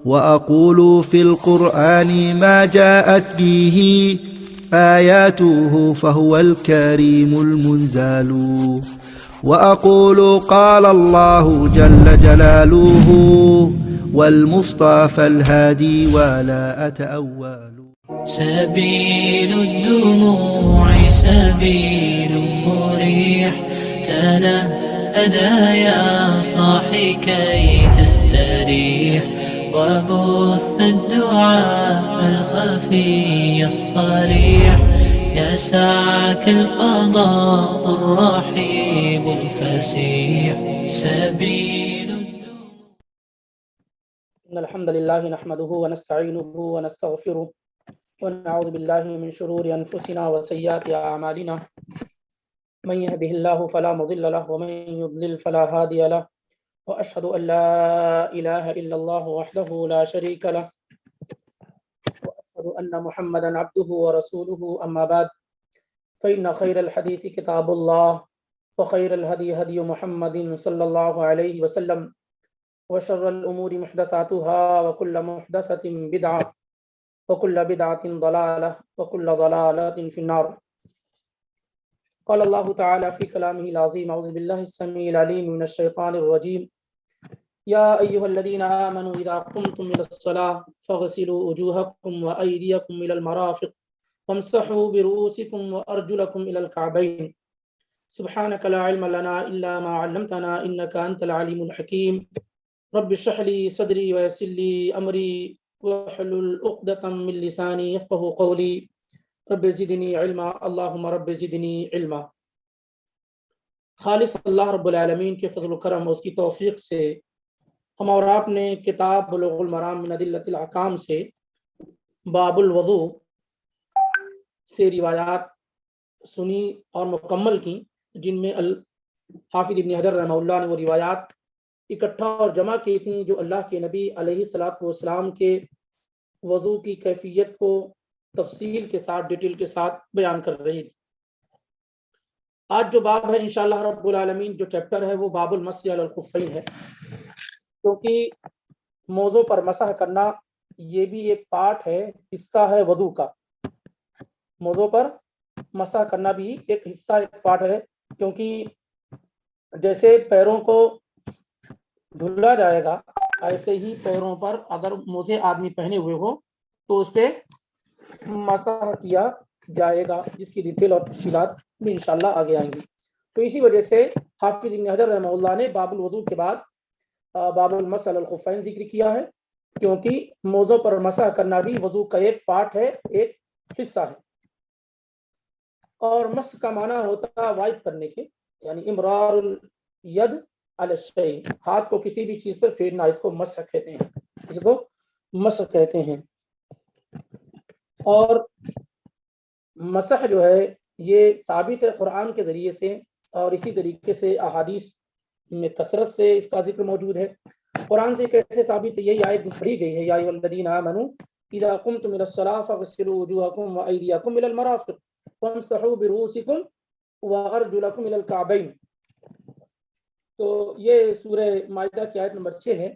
وأقول في القرآن ما جاءت به آياته فهو الكريم المنزال وأقول قال الله جل جلاله والمصطفى الهادي ولا أتأول. سبيل الدموع سبيل مريح، تنهدى يا صاحي كي تستريح، وبث الدعاء الخفي الصريح، يسعك الفضاء الرحيب الفسيح. سبيل إن الحمد لله نحمده ونستعينه ونستغفره ونعوذ بالله من شرور أنفسنا وسيئات أعمالنا، من يهده الله فلا مضل له ومن يضلل فلا هادي له، وأشهد أن لا إله إلا الله وحده لا شريك له، وأشهد أن محمدا عبده ورسوله. أما بعد، فإن خير الحديث كتاب الله، وخير الهدي هدي محمد صلى الله عليه وسلم، وشر الأمور محدثاتها، وكل محدثة بدعة، وكل بدعة ضلالة، وكل ضلالة في النار. قال الله تعالى في كلامه العظيم: أعوذ بالله السميع العليم من الشيطان الرجيم. يا أيها الذين آمنوا إذا قمتم إلى الصلاة فاغسلوا وجوهكم وأيديكم إلى المرافق وامسحوا برؤوسكم وأرجلكم إلى الكعبين. سبحانك لا علم لنا إلا ما علمتنا إنك أنت العليم الحكيم. رب اشرح لي صدري ويسر لي أمري واحلل عقدة من لساني يفقهوا قولي. رب زدنی علما، اللہم رب زدنی علما۔ خالص اللہ رب العالمین کے فضل و کرم اور اس کی توفیق سے ہم اور آپ نے کتاب بلوغ المرام من ادلۃ الاحکام سے باب الوضوء سے روایات سنی اور مکمل کی، جن میں حافظ ابن حجر رحمہ اللہ نے وہ روایات اکٹھا اور جمع کی تھیں جو اللہ کے نبی علیہ الصلوۃ والسلام کے وضوء کی کیفیت کو تفصیل کے ساتھ، ڈیٹیل کے ساتھ بیان کر رہی تھی۔ آج جو باب ہے انشاءاللہ رب العالمین، جو چیپٹر ہے وہ باب المسح علی الخفین ہے، کیونکہ موضوع پر مسح کرنا یہ بھی ایک پارٹ ہے، حصہ ہے وضو کا۔ موضوع پر مسح کرنا بھی ایک حصہ، ایک پارٹ ہے، کیونکہ جیسے پیروں کو دھلا جائے گا ایسے ہی پیروں پر اگر موزے آدمی پہنے ہوئے ہو تو اس پہ مسح کیا جائے گا، جس کی ڈیٹیل اور تفصیلات بھی انشاءاللہ آگے آئیں گی۔ تو اسی وجہ سے حافظ ابن حجر رحمہ اللہ نے باب الوضوء کے بعد باب المسح علی الخفین ذکر کیا ہے، کیونکہ موضوع پر مسح کرنا بھی وضوء کا ایک پارٹ ہے، ایک حصہ ہے۔ اور مسح کا معنی ہوتا ہے وائپ کرنے کے، یعنی امرار الید علی الشیء، ہاتھ کو کسی بھی چیز پر پھیرنا، اس کو مسح کہتے ہیں، اس کو مسح کہتے ہیں۔ اور مسح جو ہے یہ ثابت ہے قرآن کے ذریعے سے، اور اسی طریقے سے احادیث میں کثرت سے اس کا ذکر موجود ہے۔ قرآن سے کیسے ثابت ہے؟ یہی آیت پڑھی گئی ہے: یا ایھا الذین آمنوا اذا قمتم الى الصلاۃ فاغسلوا وجوہکم وایدیکم الى المرافق وامسحوا برؤوسکم وارجلکم الى الکعبین۔ تو یہ سورہ مائدہ کی آیت نمبر 6 ہے۔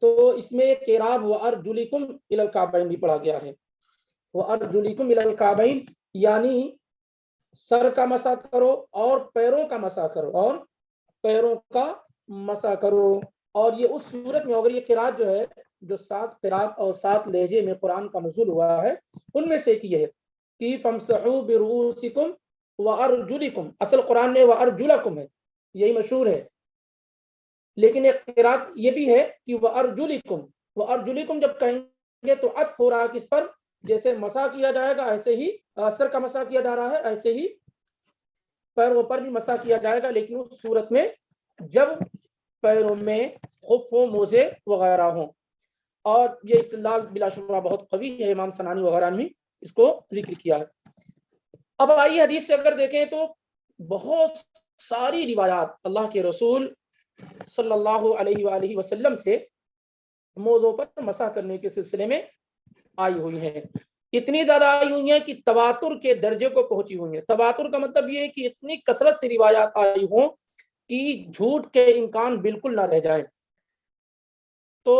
تو اس میں اعراب وارجلکم الى الکعبین بھی پڑھا گیا ہے۔ وارجلکم الی الکعبین یعنی سر کا مسح کرو اور پیروں کا مسح کرو، اور پیروں کا مسح کرو۔ اور یہ اس صورت میں، اگر یہ قرات جو ہے، جو 7 قرات اور 7 لہجے میں قرآن کا نزول ہوا ہے، ان میں سے ایک یہ ہے کہ فامسحوا برؤوسکم وارجلکم۔ اصل قرآن میں وارجلکم ہے، یہی مشہور ہے، لیکن ایک قرات یہ بھی ہے کہ وارجلکم۔ وارجلکم جب کہیں گے تو عطف ہو رہا ہے کس پر؟ جیسے مسح کیا جائے گا ایسے ہی سر کا مسح کیا جا رہا ہے، ایسے ہی پیروں پر بھی مسح کیا جائے گا، لیکن اس صورت میں جب پیروں میں خف ہوں، موزے وغیرہ ہوں۔ اور یہ استدلال بلا شبہ بہت قوی ہے، امام سنانی وغیرہ نے اس کو ذکر کیا ہے۔ اب آئیے حدیث سے اگر دیکھیں تو بہت ساری روایات اللہ کے رسول صلی اللہ علیہ وآلہ وسلم سے موضوع پر مسح کرنے کے سلسلے میں آئی ہوئی ہیں۔ اتنی زیادہ آئی ہوئی ہیں کہ تواتر کے درجے کو پہنچی ہوئی ہیں۔ تواتر کا مطلب یہ ہے کہ اتنی کثرت سے روایات آئی ہوں کہ جھوٹ کے امکان بالکل نہ رہ جائیں۔ تو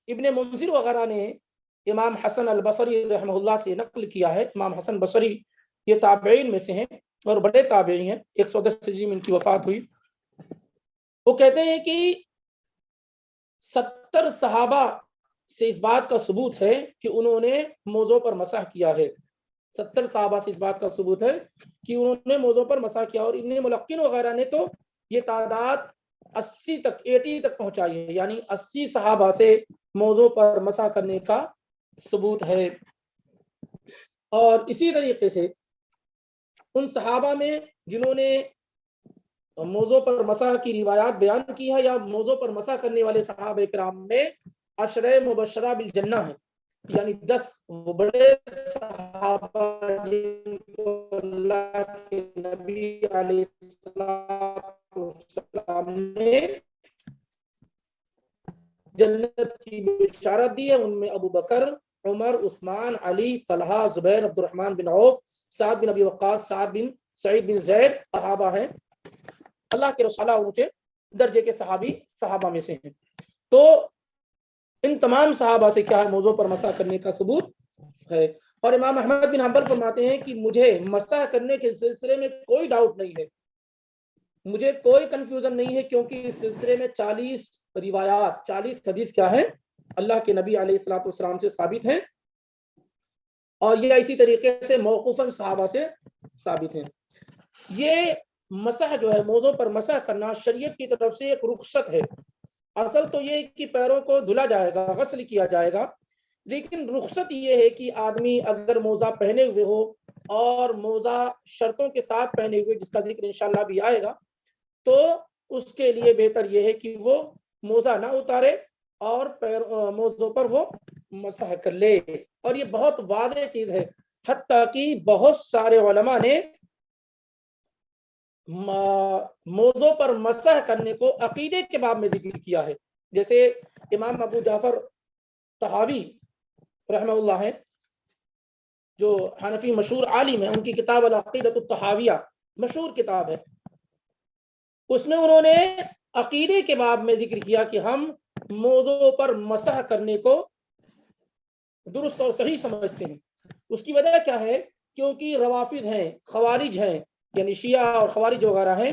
ابن منذر وغیرہ نے امام حسن البصری رحمہ اللہ سے نقل کیا ہے. امام حسن بصری یہ تابعین میں سے ہیں اور بڑے تابعی ہیں, 110 ہجری میں ان کی وفات ہوئی. وہ کہتے ہیں کہ 70 صحابہ سے اس بات کا ثبوت ہے کہ انہوں نے موضوع پر مسح کیا ہے. 70 صحابہ سے اس بات کا ثبوت ہے کہ انہوں نے موضوع پر مسح کیا, اور ابن ملقن وغیرہ نے تو یہ تعداد 80 تک پہنچائی ہے, یعنی 80 صحابہ سے موضوع پر مسح کرنے کا ثبوت ہے. اور اسی طریقے سے ان صحابہ میں جنہوں نے موضوع پر مسح کی روایات بیان کی ہے, یا موضوع پر مسح کرنے والے صحابہ کرام میں عشرہ مبشرہ بالجنہ ہیں, یعنی 10 وہ بڑے صحابہ جن کو اللہ کے نبی علیہ السلام نے جنت کی بشارت دی ہے. ان میں ابو بکر, عمر, عثمان, علی, طلحہ, زبیر, عبد الرحمن بن عوف, سعد بن ابی وقاص, سعید بن زید صحابہ ہیں. اللہ کے رسول اونچے درجے کے صحابہ میں سے ہیں. تو ان تمام صحابہ سے کیا ہے, موضوع پر مسح کرنے کا ثبوت ہے. اور امام احمد بن حنبل فرماتے ہیں کہ مجھے مسح کرنے کے سلسلے میں کوئی ڈاؤٹ نہیں ہے, مجھے کوئی کنفیوژن نہیں ہے, کیونکہ اس سلسلے میں 40 روایات 40 حدیث کیا ہے اللہ کے نبی علیہ الصلوۃ والسلام سے ثابت ہیں, اور یہ اسی طریقے سے موقوفاً صحابہ سے ثابت ہیں. یہ مسح جو ہے, موضوع پر مسح کرنا شریعت کی طرف سے ایک رخصت ہے. اصل تو یہ کہ پیروں کو دھلا جائے گا, غسل کیا جائے گا, لیکن رخصت یہ ہے کہ آدمی اگر موزہ پہنے ہوئے ہو, اور موزہ شرطوں کے ساتھ پہنے ہوئے جس کا ذکر انشاءاللہ بھی آئے گا, تو اس کے لیے بہتر یہ ہے کہ وہ موزہ نہ اتارے اور موزوں پر وہ مسح کر لے. اور یہ بہت واضح چیز ہے, حتیٰ کہ بہت سارے علماء نے موضوع پر مسح کرنے کو عقیدے کے باب میں ذکر کیا ہے. جیسے امام ابو جعفر طحاوی رحمہ اللہ ہیں, جو حنفی مشہور عالم ہیں, ان کی کتاب العقیدۃ الطحاویہ مشہور کتاب ہے. اس میں انہوں نے عقیدے کے باب میں ذکر کیا کہ ہم موضوع پر مسح کرنے کو درست اور صحیح سمجھتے ہیں. اس کی وجہ کیا ہے, کیونکہ روافض ہیں, خوارج ہیں, یعنی شیعہ اور خوارج وغیرہ ہیں,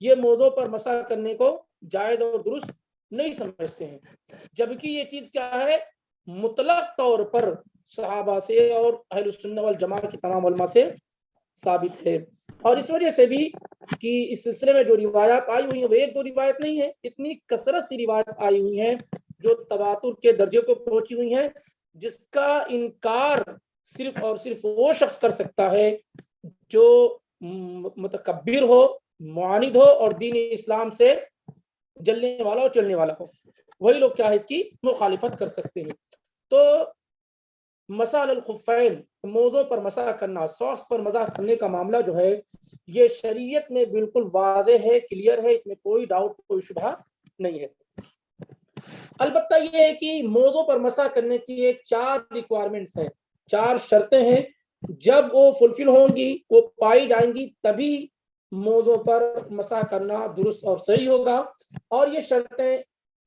یہ موضوع پر مسح کرنے کو جائز اور درست نہیں سمجھتے ہیں, جبکہ یہ چیز کیا ہے, مطلق طور پر صحابہ سے اور اہل السنہ والجماعہ کی تمام علماء سے ثابت ہے. اور اس وجہ سے بھی کہ اس سلسلے میں جو روایات آئی ہوئی ہیں وہ ایک دو روایت نہیں ہے, اتنی کثرت سی روایت آئی ہوئی ہیں جو تواتر کے درجے کو پہنچی ہوئی ہیں, جس کا انکار صرف اور صرف وہ شخص کر سکتا ہے جو متکبر ہو, معاند ہو, اور دین اسلام سے جلنے والا اور چلنے والا ہو. وہی لوگ کیا ہے اس کی مخالفت کر سکتے ہیں. تو مسح الخفین, موزوں پر مسح کرنا, ساکس پر مسح کرنے کا معاملہ جو ہے یہ شریعت میں بالکل واضح ہے, کلیئر ہے, اس میں کوئی ڈاؤٹ کوئی شبہ نہیں ہے. البتہ یہ ہے کہ موضوع پر مسح کرنے کی ایک 4 ریکوائرمنٹس ہیں, 4 شرطیں ہیں, جب وہ فلفل ہوں گی, وہ پائی جائیں گی, تبھی موضوع پر مسح کرنا درست اور صحیح ہوگا. اور یہ شرطیں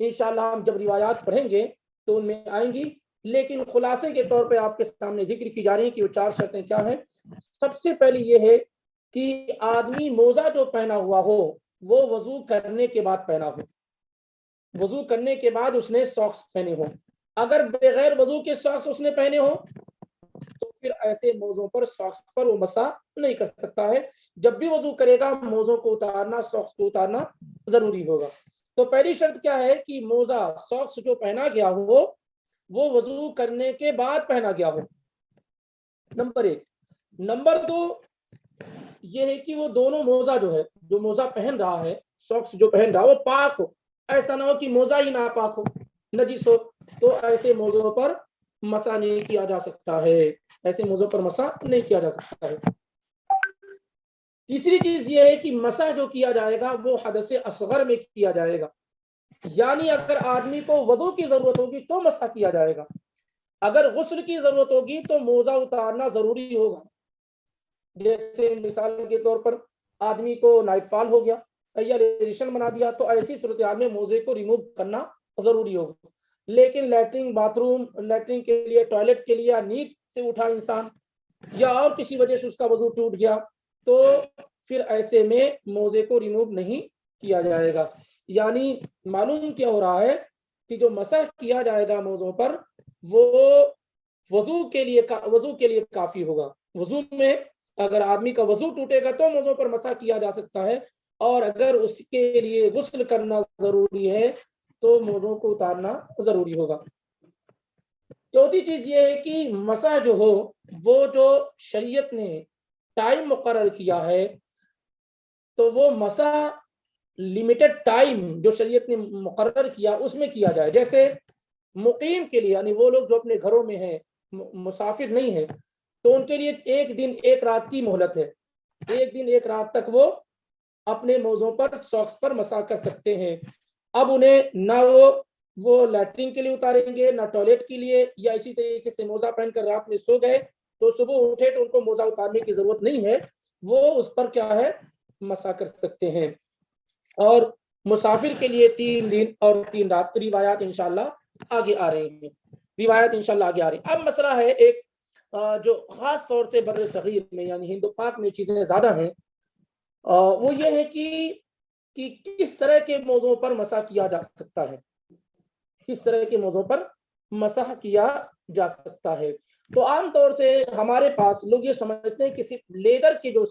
انشاءاللہ ہم جب روایات پڑھیں گے تو ان میں آئیں گی, لیکن خلاصے کے طور پہ آپ کے سامنے ذکر کی جا رہی ہیں کہ وہ 4 شرطیں کیا ہیں. سب سے پہلی یہ ہے کہ آدمی موزہ جو پہنا ہوا ہو وہ وضو کرنے کے بعد پہنا ہو, وضو کرنے کے بعد اس نے ساکس پہنے ہو. اگر بغیر وضو کے ساکس اس نے پہنے ہو تو پھر ایسے موضوع پر ساکس پر وہ مسح نہیں کر سکتا ہے. جب بھی وضو کرے گا موزوں کو اتارنا, ساکس کو اتارنا ضروری ہوگا. تو پہلی شرط کیا ہے کہ موزہ ساکس جو پہنا گیا ہو وہ وضو کرنے کے بعد پہنا گیا ہو, نمبر 1. نمبر 2 یہ ہے کہ وہ دونوں موزہ جو ہے, جو موزہ پہن رہا ہے, ساکس جو پہن رہا ہے وہ پاک ہو. ایسا نہ ہو کہ موزہ ہی ناپاک ہو, نجس ہو, تو ایسے موضوع پر مسح نہیں کیا جا سکتا ہے, ایسے موضوع پر مسح نہیں کیا جا سکتا ہے. تیسری چیز یہ ہے کہ مسح جو کیا جائے گا وہ حدث اصغر میں کیا جائے گا, یعنی اگر آدمی کو وضو کی ضرورت ہوگی تو مسح کیا جائے گا, اگر غسل کی ضرورت ہوگی تو موزہ اتارنا ضروری ہوگا. جیسے مثال کے طور پر آدمی کو نائٹ فال ہو گیا یا ریلیشن بنا دیا, تو ایسی صورتحال میں موزے کو ریموو کرنا ضروری ہوگا. لیکن لیٹرنگ باتھ روم، لیٹرنگ کے لیے، ٹوائلٹ کے لیے نیند سے اٹھا انسان یا اور کسی وجہ سے اس کا وضو ٹوٹ گیا، تو پھر ایسے میں موزے کو ریموو نہیں کیا جائے گا۔ یعنی معلوم کیا ہو رہا ہے کہ جو مسح کیا جائے گا موزوں پر وہ وضو کے لیے کافی ہوگا۔ وضو میں اگر آدمی کا وضو ٹوٹے گا تو موزوں پر مسح کیا جا سکتا ہے، اور اگر اس کے لیے غسل کرنا ضروری ہے تو موزوں کو اتارنا ضروری ہوگا۔ چوتھی چیز یہ ہے کہ مسح جو ہو وہ جو شریعت نے ٹائم مقرر کیا ہے تو وہ مسح لمیٹڈ ٹائم جو شریعت نے مقرر کیا اس میں کیا جائے۔ جیسے مقیم کے لیے، یعنی وہ لوگ جو اپنے گھروں میں ہیں، مسافر نہیں ہے، تو ان کے لیے ایک دن ایک رات کی مہلت ہے۔ ایک دن ایک رات تک وہ اپنے موزوں پر، ساکس پر مسح کر سکتے ہیں۔ اب انہیں نہ وہ لیٹرنگ کے لیے اتاریں گے، نہ ٹوائلٹ کے لیے، یا اسی طریقے سے موزہ پہن کر رات میں سو گئے تو صبح اٹھے تو ان کو موزہ اتارنے کی ضرورت نہیں ہے، وہ اس پر کیا ہے، مسح کر سکتے ہیں۔ اور مسافر کے لیے 3 دن اور 3 رات، روایات انشاءاللہ آگے آ رہی ہیں، روایت انشاءاللہ آگے آ رہی ہیں۔ اب مسئلہ ہے ایک جو خاص طور سے بر صغیر میں یعنی ہند و پاک میں چیزیں زیادہ ہیں، وہ یہ ہے کہ کس طرح کے موضوع پر مسح کیا جا سکتا ہے، کس طرح کے موضوع پر مسح کیا جا سکتا ہے۔ تو عام طور سے ہمارے پاس لوگ یہ سمجھتے ہیں کہ صرف لیدر کے جو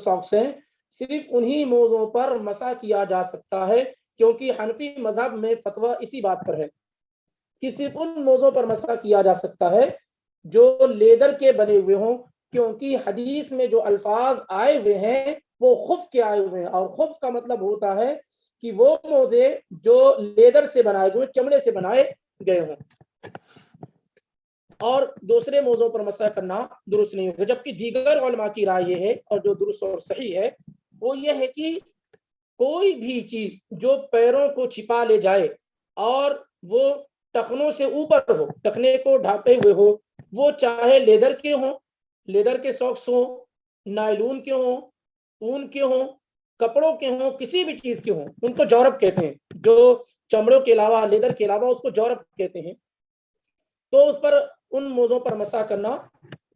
ساکس ہیں صرف انہی موضوع پر مسح کیا جا سکتا ہے، کیونکہ حنفی مذہب میں فتویٰ اسی بات پر ہے کہ صرف ان موضوع پر مسح کیا جا سکتا ہے جو لیدر کے بنے ہوئے ہوں، کیونکہ حدیث میں جو الفاظ آئے ہوئے ہیں وہ خف کے آئے ہوئے ہیں، اور خف کا مطلب ہوتا ہے کہ وہ موزے جو لیدر سے بنائے گئے، چمڑے سے بنائے گئے ہوں، اور دوسرے موضوع پر مسح کرنا درست نہیں ہوگا۔ جبکہ دیگر علماء کی رائے یہ ہے، اور جو درست اور صحیح ہے، وہ یہ ہے کہ کوئی بھی چیز جو پیروں کو چھپا لے جائے اور وہ ٹخنوں سے اوپر ہو، ٹخنے کو ڈھانپے ہوئے ہو، وہ چاہے لیدر کے ہوں، لیدر کے ساکس ہوں، نائلون کے ہوں، اون کے ہوں، کپڑوں کے ہوں، کسی بھی چیز کے ہوں، ان کو جورب کہتے ہیں۔ جو چمڑوں کے علاوہ، لیدر کے علاوہ، اس کو جورب کہتے ہیں۔ تو اس پر، ان موضوع پر مسح کرنا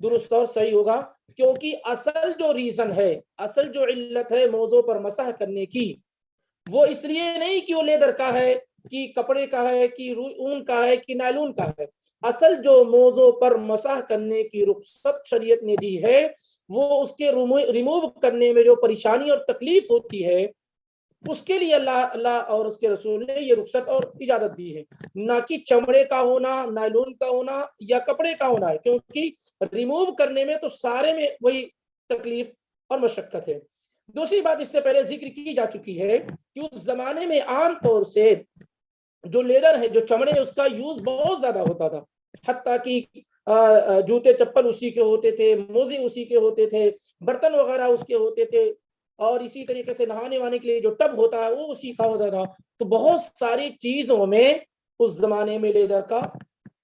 درست اور صحیح ہوگا، کیونکہ اصل جو ریزن ہے، اصل جو علت ہے موضوع پر مسح کرنے کی، وہ اس لیے نہیں کہ وہ لیدر کا ہے، کہ کپڑے کا ہے، کہ اون کا ہے، کہ نائلون کا ہے۔ اصل جو موضوع پر مسح کرنے کی رخصت شریعت نے دی ہے وہ اس کے ریموو کرنے میں جو پریشانی اور تکلیف ہوتی ہے اس کے لیے اللہ اور اس کے رسول نے یہ رخصت اور اجازت دی ہے، نہ کہ چمڑے کا ہونا، نائلون کا ہونا یا کپڑے کا ہونا ہے، کیونکہ ریموو کرنے میں تو سارے میں وہی تکلیف اور مشقت ہے۔ دوسری بات اس سے پہلے ذکر کی جا چکی ہے کہ اس زمانے میں عام طور سے جو لیدر ہے، جو چمڑے، اس کا یوز بہت زیادہ ہوتا تھا، حتیٰ کہ جوتے چپل اسی کے ہوتے تھے، موزے اسی کے ہوتے تھے، برتن وغیرہ اس کے ہوتے تھے، اور اسی طریقے سے نہانے وانے کے لیے جو ٹب ہوتا ہے وہ اسی کا ہوتا تھا۔ تو بہت ساری چیزوں میں اس زمانے میں لیدر کا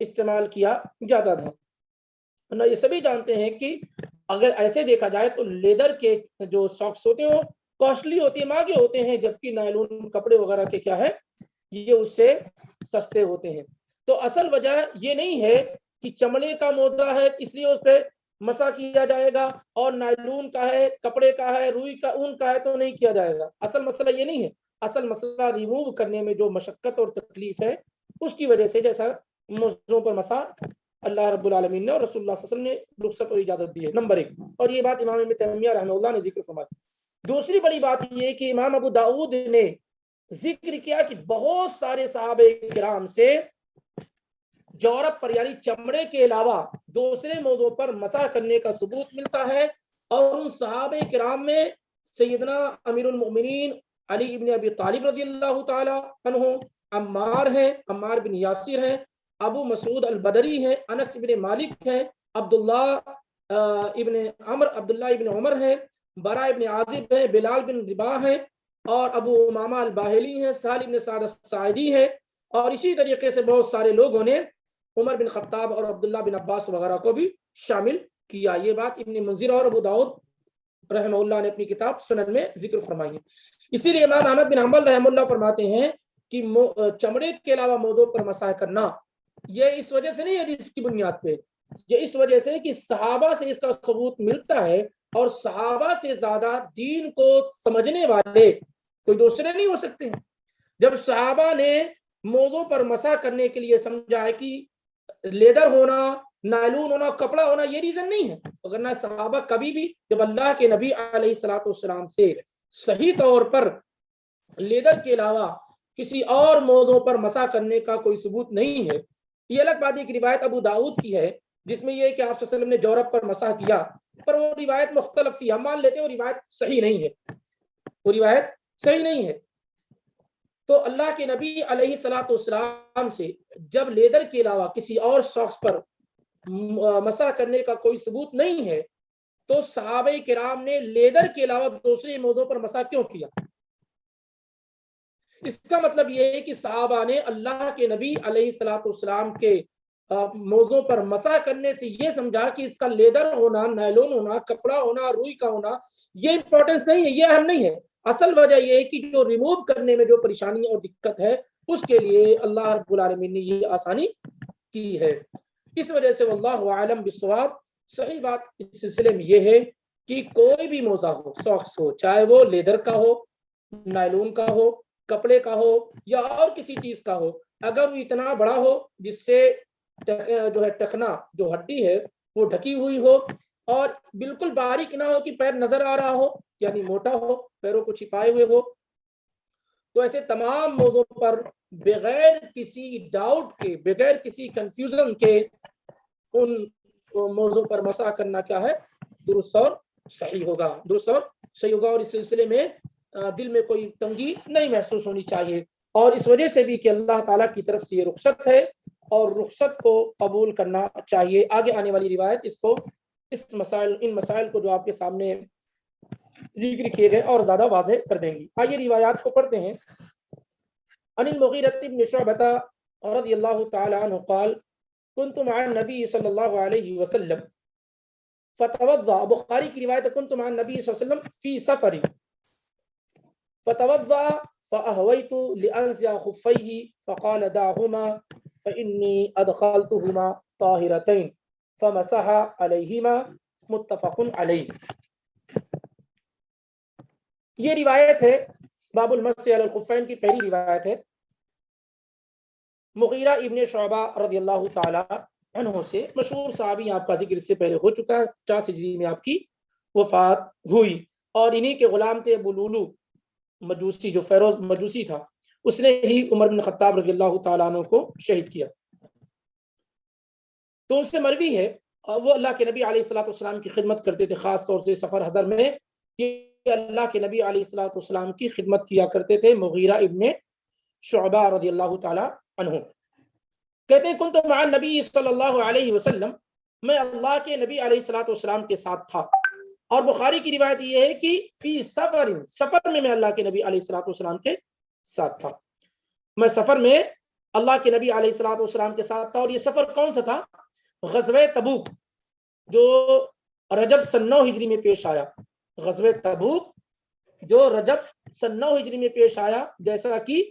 استعمال کیا جاتا تھا۔ یہ سبھی جانتے ہیں کہ اگر ایسے دیکھا جائے تو لیدر کے جو ساکس ہوتے ہیں وہ کاسٹلی ہوتے ہیں، مہنگے ہوتے ہیں، جبکہ نائلون کپڑے وغیرہ کے کیا ہے، یہ اس سے سستے ہوتے ہیں۔ تو اصل وجہ یہ نہیں ہے کہ چمڑے کا موزہ ہے اس لیے اس پہ مسح کیا جائے گا، اور نائلون کا ہے، کپڑے کا ہے، روئی کا، اون کا ہے تو نہیں کیا جائے گا۔ اصل مسئلہ یہ نہیں ہے، اصل مسئلہ ریموو کرنے میں جو مشقت اور تکلیف ہے اس کی وجہ سے، جیسا موضوع پر مسح اللہ رب العالمین نے اور رسول اللہ صلی اللہ علیہ وسلم نے رخصت اور اجازت دی ہے، نمبر 1۔ اور یہ بات امام ابن تیمیہ رحمہ اللہ نے ذکر فرمائی۔ دوسری بڑی بات یہ ہے کہ امام ابو داؤد نے ذکر کیا کہ بہت سارے صحابہ کرام سے جورب پر یعنی چمڑے کے علاوہ دوسرے موضوع پر مسح کرنے کا ثبوت ملتا ہے، اور ان صحابہ کرام میں سیدنا امیر المؤمنین علی ابن ابی طالب رضی اللہ تعالی عنہ، عمار ہیں، عمار بن یاسر ہیں، ابو مسعود البدری ہیں، انس ابن مالک ہیں، عبداللہ ابن عمر ہیں، برا ابن عازب ہیں، بلال بن رباح ہیں، اور ابو امامہ الباہلی ہیں، سہل ابن سعد الساعدی ہیں، اور اسی طریقے سے بہت سارے لوگوں نے عمر بن خطاب اور عبداللہ بن عباس وغیرہ کو بھی شامل کیا۔ یہ بات ابن منذر اور ابو داؤد رحمہ اللہ نے اپنی کتاب سنن میں ذکر فرمائی ہے۔ اسی لیے امام احمد بن حنبل رحمہ اللہ فرماتے ہیں کہ چمڑے کے علاوہ موضوع پر مسح کرنا، یہ اس وجہ سے نہیں حدیث کی بنیاد پہ، یہ اس وجہ سے کہ صحابہ سے اس کا ثبوت ملتا ہے، اور صحابہ سے زیادہ دین کو سمجھنے والے کوئی دوسرے نہیں ہو سکتے ہیں۔ جب صحابہ نے موضوع پر مسح کرنے کے لیے سمجھا ہے کہ لیدر ہونا، نائلون ہونا، کپڑا ہونا یہ ریزن نہیں ہے، اگر صحابہ کبھی بھی جب اللہ کے نبی علیہ الصلوۃ والسلام سے صحیح طور پر لیدر کے علاوہ کسی اور موضوع پر مسح کرنے کا کوئی ثبوت نہیں ہے۔ یہ الگ بات ہے کہ روایت ابو داؤد کی ہے جس میں یہ کہ آپ صلی اللہ علیہ وسلم نے جورب پر مسح کیا، پر وہ روایت مختلف تھی، ہم مان لیتے ہیں وہ روایت صحیح نہیں ہے، وہ روایت صحیح نہیں ہے۔ تو اللہ کے نبی علیہ الصلوۃ والسلام سے جب لیدر کے علاوہ کسی اور شخص پر مسح کرنے کا کوئی ثبوت نہیں ہے تو صحابہ کرام نے لیدر کے علاوہ دوسرے موضوع پر مسح کیوں کیا؟ اس کا مطلب یہ ہے کہ صحابہ نے اللہ کے نبی علیہ الصلوۃ والسلام کے موضوع پر مسح کرنے سے یہ سمجھا کہ اس کا لیدر ہونا، نائلون ہونا، کپڑا ہونا، روئی کا ہونا یہ امپورٹنس نہیں ہے، یہ اہم نہیں ہے۔ اصل وجہ یہ ہے کہ جو ریموو کرنے میں جو پریشانی اور دقت ہے اس کے لیے اللہ رب العالمین نے یہ آسانی کی ہے۔ اس وجہ سے واللہ اعلم بالصواب، صحیح بات اس سلسلے میں یہ ہے کہ کوئی بھی موضوع ہو، ساکس ہو، چاہے وہ لیدر کا ہو، نائلون کا ہو، کپڑے کا ہو یا اور کسی چیز کا ہو، اگر وہ اتنا بڑا ہو جس سے جو ہے ٹکنا جو ہڈی ہے وہ ڈھکی ہوئی ہو، اور بالکل باریک نہ ہو کہ پیر نظر آ رہا ہو، یعنی موٹا ہو، پیروں کو چھپائے ہوئے ہو، تو ایسے تمام موضوع پر بغیر کسی ڈاؤٹ کے، بغیر کسی کنفیوژن کے ان موضوع پر مسح کرنا کیا ہے؟ درست اور صحیح ہوگا، درست اور صحیح ہوگا، اور اس سلسلے میں دل میں کوئی تنگی نہیں محسوس ہونی چاہیے، اور اس وجہ سے بھی کہ اللہ تعالیٰ کی طرف سے یہ رخصت ہے اور رخصت کو قبول کرنا چاہیے۔ آگے آنے والی روایت ان مسائل کو جو آپ کے سامنے ذکر کیے گئے اور زیادہ واضح کر دیں گی۔ آئیے روایات کو پڑھتے ہیں۔ عن المغیرہ بن شعبہ رضی اللہ تعالی عنہ قال كنت مع النبي صلی اللہ علیہ وسلم فتوضا، بخاری کی روایت ہے كنت مع النبي صلی اللہ علیہ وسلم في سفر فتوضا فأهويت لأنزع خفيه فقال دعهما فإني أدخلتهما طاهرتين فمسح عليهما، متفق علیہ۔ یہ روایت ہے باب المسح علی الخفین کی پہلی روایت ہے مغیرہ ابن شعبہ رضی اللہ تعالی عنہ سے، مشہور صحابی، آپ کا ذکر اس سے پہلے ہو چکا ہے، 50 ہجری میں آپ کی وفات ہوئی، اور انہی کے غلام تھے ابو لولو مجوسی، جو فیروز مجوسی تھا، اس نے ہی عمر بن خطاب رضی اللہ تعالیٰ عنہ کو شہید کیا۔ تو ان سے مروی ہے، وہ اللہ کے نبی علیہ الصلوۃ والسلام کی خدمت کرتے تھے، خاص طور سے سفر حضر میں اللہ کے نبی علیہ الصلوۃ والسلام کی خدمت کیا کرتے تھے مغیرہ ابن شعبہ رضی اللہ تعالیٰ عنہ۔ کہتے ہیں کنت مع النبی صلی اللہ علیہ وسلم، میں اللہ کے نبی علیہ الصلوۃ والسلام کے ساتھ تھا، اور بخاری کی روایت یہ ہے کہ فی سفر میں اللہ کے نبی علیہ الصلوۃ والسلام کے ساتھ تھا، میں سفر میں اللہ کے نبی علیہ الصلوۃ والسلام کے ساتھ تھا، اور یہ سفر کون سا تھا؟ غزوہ تبوک، جو رجب سن 9 ہجری میں پیش آیا، غزوہ تبوک جو رجب سن 9 ہجری میں پیش آیا، جیسا کہ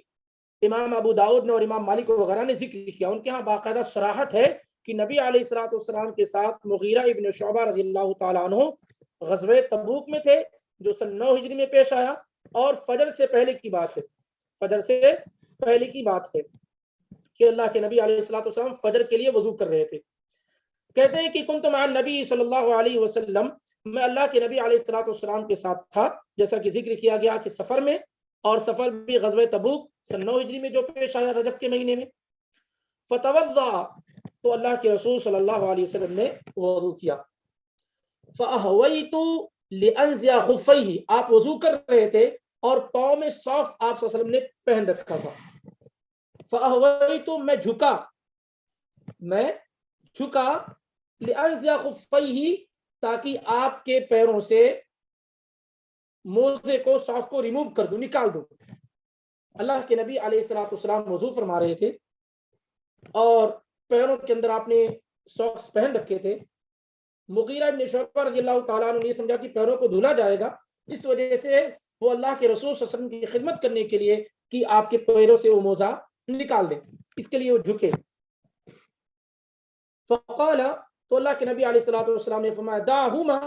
امام ابو داؤد نے اور امام مالک وغیرہ نے ذکر کیا، ان کے ہاں باقاعدہ صراحت ہے کہ نبی علیہ الصلوۃ والسلام کے ساتھ مغیرہ ابن شعبہ رضی اللہ تعالیٰ عنہ غزوہ تبوک میں تھے، جو سن 9 ہجری میں پیش آیا، اور فجر سے پہلے کی بات ہے، فجر سے پہلے کی بات ہے کہ اللہ کے نبی علیہ الصلوۃ والسلام فجر کے لیے وضو کر رہے تھے۔ کہتے ہیں کہ کنت مع النبی صلی اللہ علیہ وسلم، میں اللہ کے نبی علیہ الصلوۃ والسلام کے ساتھ تھا، جیسا کہ ذکر کیا گیا کہ سفر میں، اور سفر بھی غزوہ تبوک سن 9 ہجری میں جو پیش آیا رجب کے مہینے میں۔ فتوضا، تو اللہ کے رسول صلی اللہ علیہ وسلم نے وضو کیا۔ فأہویت لأنزع خفیہ، آپ وضو کر رہے تھے اور پاؤں میں صاف آپ صلی اللہ علیہ وسلم نے پہن رکھا تھا۔ فأہویت، میں جھکا لأنزع خفیہ، تاکہ آپ کے پیروں سے موزے کو، ساکس کو ریموو کر دوں، نکال دوں۔ اللہ کے نبی علیہ الصلوۃ والسلام وضو فرما رہے تھے اور پیروں کے اندر آپ نے ساکس پہن رکھے تھے۔ مغیرہ بن شعبہ رضی اللہ تعالیٰ عنہ نے سمجھا کہ پیروں کو دھلا جائے گا، اس وجہ سے وہ اللہ کے رسول صلی اللہ علیہ وسلم کی خدمت کرنے کے لیے کہ آپ کے پیروں سے وہ موزہ نکال دیں، اس کے لیے وہ جھکے. فقال، تو اللہ کے نبی علیہ الصلوۃ والسلام نے فرمایا دعہما،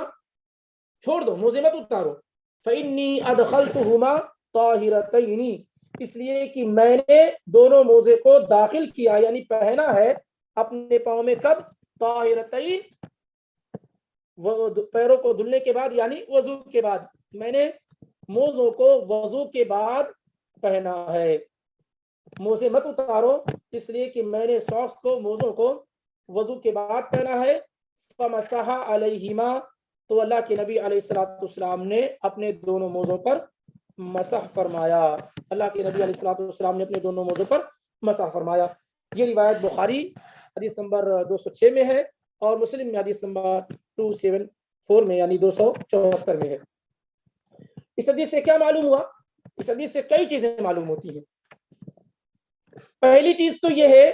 چھوڑ دو، موزے مت اتارو. فإنی ادخلتہما طاہرتین، اس لیے کہ میں نے دونوں موزے کو داخل کیا یعنی پہنا ہے اپنے پاؤں میں. کب؟ طاہرتین، وہ پیروں کو دھلنے کے بعد یعنی وضو کے بعد. میں نے موزوں کو وضو کے بعد پہنا ہے. موزے مت اتارو اس لیے کہ میں نے ساکس کو، موزوں کو وضو کے بعد پہنا ہے. فمسح علیہما، تو اللہ کے نبی علیہ الصلوۃ والسلام نے اپنے دونوں موزوں پر مسح فرمایا. اللہ کے نبی علیہ الصلوۃ والسلام نے اپنے دونوں موزوں پر مسح فرمایا. یہ روایت بخاری حدیث نمبر 206 میں ہے اور مسلم میں حدیث نمبر 274 میں یعنی 274 میں ہے. اس حدیث سے کیا معلوم ہوا؟ اس حدیث سے کئی چیزیں معلوم ہوتی ہیں. پہلی چیز تو یہ ہے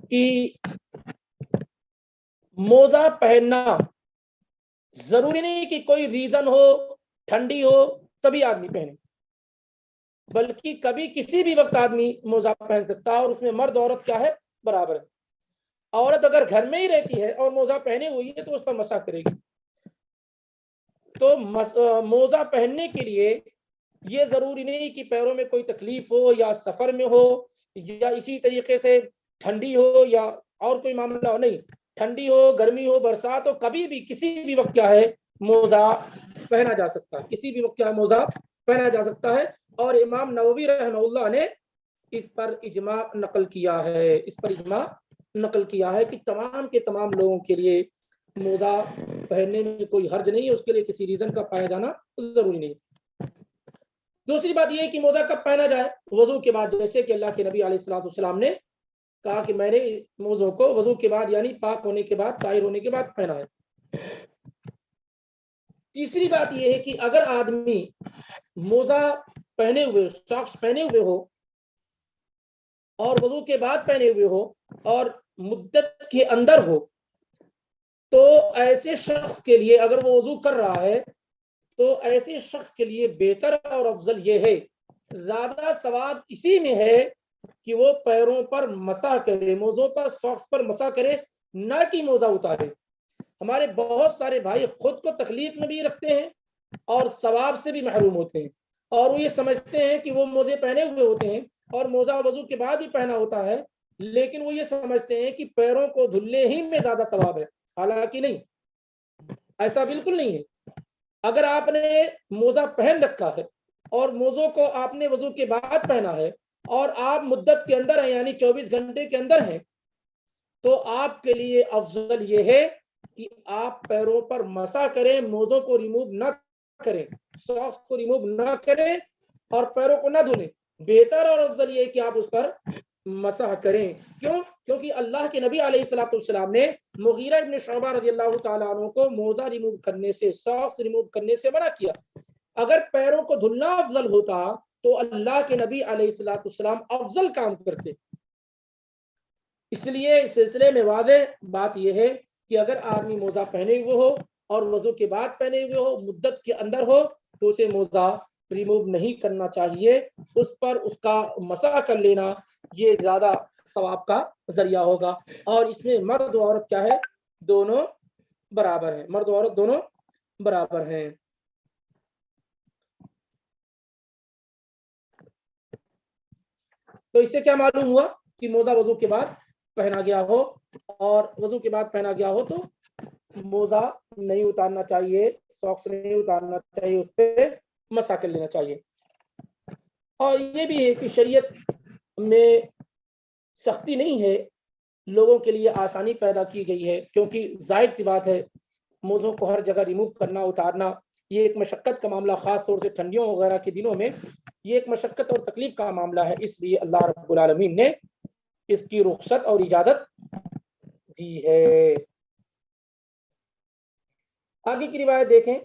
کہ موزہ پہننا ضروری نہیں کہ کوئی ریزن ہو، ٹھنڈی ہو تبھی آدمی پہنے، بلکہ کبھی کسی بھی وقت آدمی موزہ پہن سکتا ہے اور اس میں مرد عورت کیا ہے؟ برابر ہے. عورت اگر گھر میں ہی رہتی ہے اور موزہ پہنے ہوئی ہے تو اس پر مسح کرے گی. تو موزہ پہننے کے لیے یہ ضروری نہیں کہ پیروں میں کوئی تکلیف ہو یا سفر میں ہو یا اسی طریقے سے ٹھنڈی ہو یا اور کوئی معاملہ ہو. نہیں، ٹھنڈی ہو، گرمی ہو، برسات ہو، کبھی بھی کسی بھی وقت کیا ہے؟ موزہ پہنا جا سکتا ہے. کسی بھی وقت کیا موزہ پہنا جا سکتا ہے. اور امام نووی رحمہ اللہ نے اس پر اجماع نقل کیا ہے، کہ تمام کے تمام لوگوں کے لیے موزہ پہننے میں کوئی حرج نہیں ہے، اس کے لیے کسی ریزن کا پایا جانا ضروری نہیں. دوسری بات یہ ہے کہ موزہ کب پہنا جائے؟ وضو کے بعد، جیسے کہ اللہ کے نبی علیہ الصلوۃ والسلام نے کہا کہ میں نے موزوں کو وضو کے بعد یعنی پاک ہونے کے بعد، طاہر ہونے کے بعد پہنا ہے. تیسری بات یہ ہے کہ اگر آدمی موزہ پہنے ہوئے، ساکس پہنے ہوئے ہو اور وضو کے بعد پہنے ہوئے ہو اور مدت کے اندر ہو، تو ایسے شخص کے لیے اگر وہ وضو کر رہا ہے تو ایسے شخص کے لیے بہتر اور افضل یہ ہے، زیادہ ثواب اسی میں ہے کہ وہ پیروں پر مسح کرے، موزوں پر، ساکس پر مسح کرے، نہ کہ موزہ اتارے. ہمارے بہت سارے بھائی خود کو تکلیف میں بھی رکھتے ہیں اور ثواب سے بھی محروم ہوتے ہیں، اور وہ یہ سمجھتے ہیں کہ وہ موزے پہنے ہوئے ہوتے ہیں اور موزہ وضو کے بعد بھی پہنا ہوتا ہے، لیکن وہ یہ سمجھتے ہیں کہ پیروں کو دھلنے ہی میں زیادہ ثواب ہے. حالانکہ نہیں، ایسا بالکل نہیں ہے. اگر آپ نے موزہ پہن رکھا ہے اور موزوں کو آپ نے وضو کے بعد پہنا ہے اور آپ مدت کے اندر ہیں یعنی 24 گھنٹے کے اندر ہیں، تو آپ کے لیے افضل یہ ہے کہ آپ پیروں پر مسح کریں، موزوں کو ریموو نہ کریں، ساکس کو ریموو نہ کریں اور پیروں کو نہ دھلیں. بہتر اور افضل یہ ہے کہ آپ اس پر مسح کریں. کیوں؟ کیونکہ اللہ کے نبی علیہ الصلوۃ والسلام نے مغیرہ ابن شعبہ رضی اللہ تعالیٰ عنہ کو موزہ ریموو کرنے سے، ساکس ریموو کرنے سے منع کیا. اگر پیروں کو دھلنا افضل ہوتا تو اللہ کے نبی علیہ الصلوۃ والسلام افضل کام کرتے. اس لیے اس سلسلے میں واضح بات یہ ہے کہ اگر آدمی موزہ پہنے ہوئے ہو اور وضو کے بعد پہنے ہوئے ہو، مدت کے اندر ہو، تو اسے موزہ ریموو نہیں کرنا چاہیے. اس پر اس کا مسح کر لینا یہ زیادہ ثواب کا ذریعہ ہوگا. اور اس میں مرد و عورت کیا ہے؟ دونوں برابر ہیں. مرد و عورت دونوں برابر ہیں. تو اس سے کیا معلوم ہوا کہ موزہ وضو کے بعد پہنا گیا ہو اور وضو کے بعد پہنا گیا ہو تو موزہ نہیں اتارنا چاہیے، ساکس نہیں اتارنا چاہیے، اس پہ مسح کر لینا چاہیے. اور یہ بھی ہے کہ شریعت میں سختی نہیں ہے، لوگوں کے لیے آسانی پیدا کی گئی ہے، کیونکہ ظاہر سی بات ہے موزوں کو ہر جگہ ریموو کرنا، اتارنا یہ ایک مشقت کا معاملہ، خاص طور سے ٹھنڈیوں وغیرہ کے دنوں میں یہ ایک مشقت اور تکلیف کا معاملہ ہے. اس لیے اللہ رب العالمین نے اس کی رخصت اور اجازت دی ہے. آگے کی روایت دیکھیں.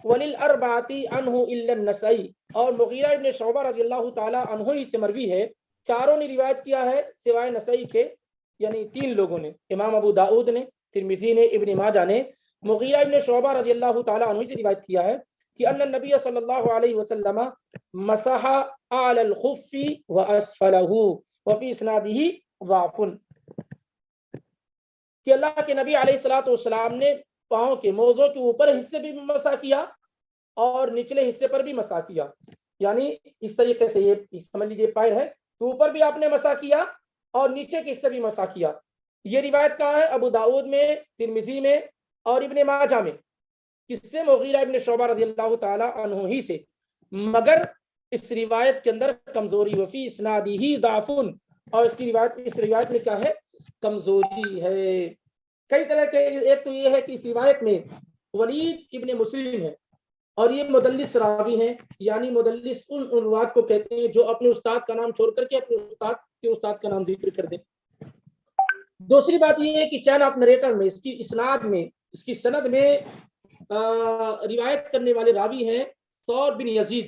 وَلِلْأَرْبَعَةِ عَنْهُ إِلَّا النَّسَائِيُ، اور مغیرہ ابن شعبہ رضی اللہ تعالی عنہ ہی سے مروی ہے، چاروں نے روایت کیا ہے سوائے نسائی کے، یعنی 3 لوگوں نے، امام ابو داؤد نے، ترمذی نے، ابن ماجہ نے. مغیرہ ابن شعبہ رضی اللہ تعالی عنہ سے روایت کیا ہے کہ ان النبی صلی اللہ علیہ وسلم مسح علی الخف واسفلہ وفی اسنادہ ضعف، کہ اللہ کے نبی علیہ الصلوۃ والسلام نے پاؤں کے موزوں کے اوپر حصے بھی مسح کیا اور نچلے حصے پر بھی مسح کیا، یعنی اس طریقے سے یہ سمجھ لیجیے پیر ہے تو اوپر بھی آپ نے مسح کیا اور نیچے کے حصے بھی مسح کیا۔ یہ روایت کہاں ہے؟ ابو داؤد میں، ترمذی میں اور ابن ماجہ میں، کس سے؟ مغیرہ ابن شعبہ رضی اللہ تعالی عنہ ہی سے، مگر اس روایت کے اندر کمزوری، وفی اسنادہ ضعف، اور اس روایت میں کیا ہے؟ کمزوری ہے۔ کئی طرح کے، ایک تو یہ ہے کہ اس روایت میں ولید ابن مسلم ہے اور یہ مدلس راوی ہیں، یعنی مدلس ان روات کو کہتے ہیں جو اپنے استاد کا نام چھوڑ کر کے اپنے استاد کا نام ذکر کر دیں۔ دوسری بات یہ ہے کہ چین آف نریٹر میں، اس کی اسناد میں، اس کی سند میں روایت کرنے والے راوی ہیں ثور بن یزید،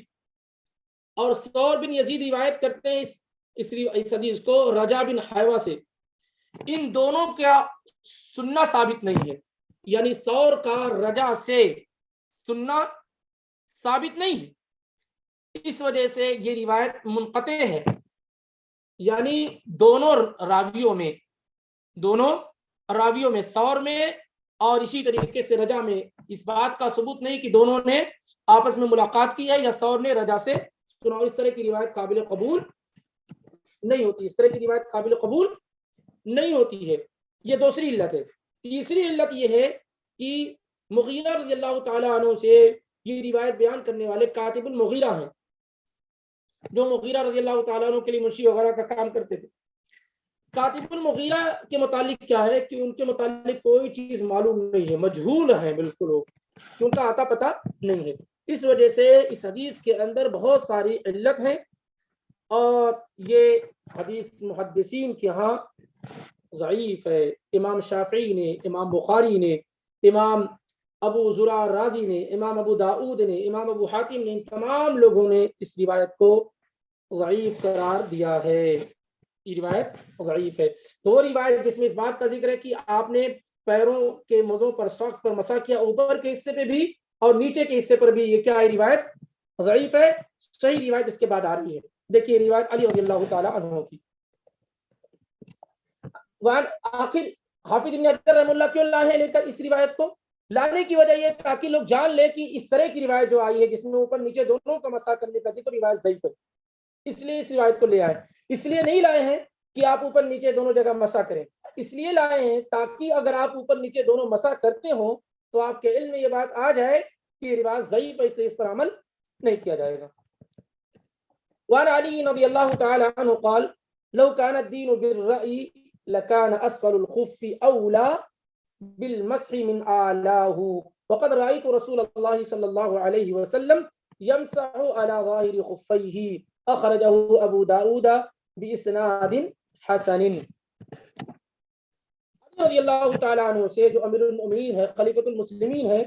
اور ثور بن یزید روایت کرتے ہیں اس حدیث کو رجا بن حیوہ سے۔ ان دونوں کا سننا ثابت نہیں ہے، یعنی ثور کا رجا سے سننا ثابت نہیں ہے، اس وجہ سے یہ روایت منقطع ہے، یعنی دونوں راویوں میں ثور میں اور اسی طریقے سے رجا میں اس بات کا ثبوت نہیں کہ دونوں نے آپس میں ملاقات کی ہے یا ثور نے رجا سے سنا۔ اس طرح کی روایت قابل قبول نہیں ہوتی، ہے۔ یہ دوسری علت ہے۔ تیسری علت یہ ہے کہ مغیرہ رضی اللہ تعالی عنہ سے یہ روایت بیان کرنے والے کاتب المغیرہ ہیں، جو مغیرہ رضی اللہ تعالیٰ عنہ کے لیے منشی وغیرہ کا کام کرتے تھے۔ کاتب المغیرہ کے متعلق کیا ہے کہ ان کے متعلق کوئی چیز معلوم نہیں ہے، مجہول ہے بالکل، کہ ان کا آتا پتہ نہیں ہے۔ اس وجہ سے اس حدیث کے اندر بہت ساری علت ہیں، اور یہ حدیث محدثین کے ہاں ضعیف ہے۔ امام شافعی نے، امام بخاری نے، امام ابو زرع رازی نے، امام ابو داؤد نے، امام ابو حاتم نے، ان تمام لوگوں نے اس روایت کو ضعیف قرار دیا ہے۔ یہ روایت ضعیف ہے۔ تو روایت جس میں اس بات کا ذکر ہے کہ آپ نے پیروں کے موزوں پر، ساکس پر مسح کیا، اوپر کے حصے پہ بھی اور نیچے کے حصے پر بھی، یہ کیا ہے؟ روایت ضعیف ہے۔ صحیح روایت اس کے بعد آ رہی ہے، دیکھیے روایت علی رضی اللہ تعالی عنہ کی۔ آخر حافظ ابن حجر رحمہ اللہ کیوں لائے ہیں لے کر اس روایت کو؟ لانے کی وجہ یہ تاکہ لوگ جان لے کہ اس طرح کی روایت جو آئی ہے جس میں اوپر نیچے دونوں کا مسح کرنے کا ذکر، روایت ضعیف ہے، اس لیے اس روایت کو لے آئے۔ اس لیے نہیں لائے ہیں کہ آپ اوپر نیچے دونوں جگہ مسح کریں، اس لیے لائے ہیں تاکہ اگر آپ اوپر نیچے دونوں مسح کرتے ہوں تو آپ کے علم میں یہ بات آ جائے کہ یہ روایت ضعیف ہے، اس لیے اس پر عمل نہیں کیا جائے گا۔ وعن علی رضی اللہ تعالی عنہ قال لو كان الدين بالرأي لكان اسفل الخف اولى بالمسح من اعلاه وقد رأيت رسول الله صلى الله عليه وسلم يمسح على ظاهر خفيه اخرجه ابو داود باسناد حسن۔ رضی اللہ تعالی عنہ سے، جو امیر المؤمنین ہے، خلیفۃ المسلمین ہے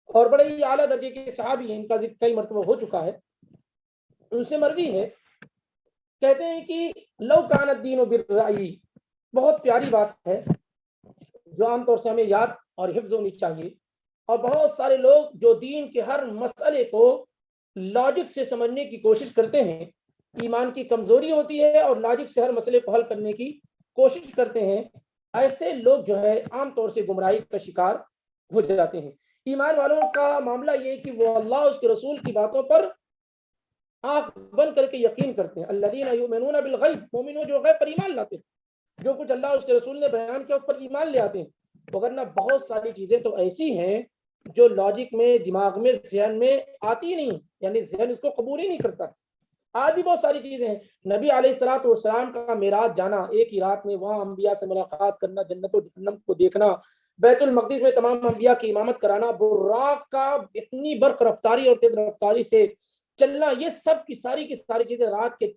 اور بڑے ہی اعلیٰ درجے کے صحابی ہیں، ان کا ذکر کئی مرتبہ ہو چکا ہے، ان سے مروی ہے، کہتے ہیں کہ لو کان الدین بالرأی، بہت پیاری بات ہے جو عام طور سے ہمیں یاد اور حفظ ہونی چاہیے۔ اور بہت سارے لوگ جو دین کے ہر مسئلے کو لاجک سے سمجھنے کی کوشش کرتے ہیں، ایمان کی کمزوری ہوتی ہے اور لاجک سے ہر مسئلے کو حل کرنے کی کوشش کرتے ہیں، ایسے لوگ جو ہے عام طور سے گمراہی کا شکار ہو جاتے ہیں۔ ایمان والوں کا معاملہ یہ کہ وہ اللہ اس کے رسول کی باتوں پر آنکھ بند کر کے یقین کرتے ہیں۔ الذین یؤمنون بالغیب، مومنوں جو غیب پر ایمان لاتے ہیں، جو کچھ اللہ اس کے رسول نے بیان کیا اس پر ایمان لے آتے ہیں۔ وگرنہ بہت ساری چیزیں تو ایسی ہیں جو لاجک میں، دماغ میں، ذہن میں آتی نہیں، یعنی ذہن اس کو قبول ہی نہیں کرتا۔ آج بھی بہت ساری چیزیں ہیں۔ نبی علیہ الصلوۃ والسلام کا معراج جانا، ایک ہی رات میں وہاں انبیاء سے ملاقات کرنا، جنت و جہنم کو دیکھنا، بیت المقدس میں تمام انبیاء کی امامت کرانا، براق کا اتنی برق رفتاری اور تیز رفتاری سے چلنا، یہ سب کی ساری چیزیں رات کے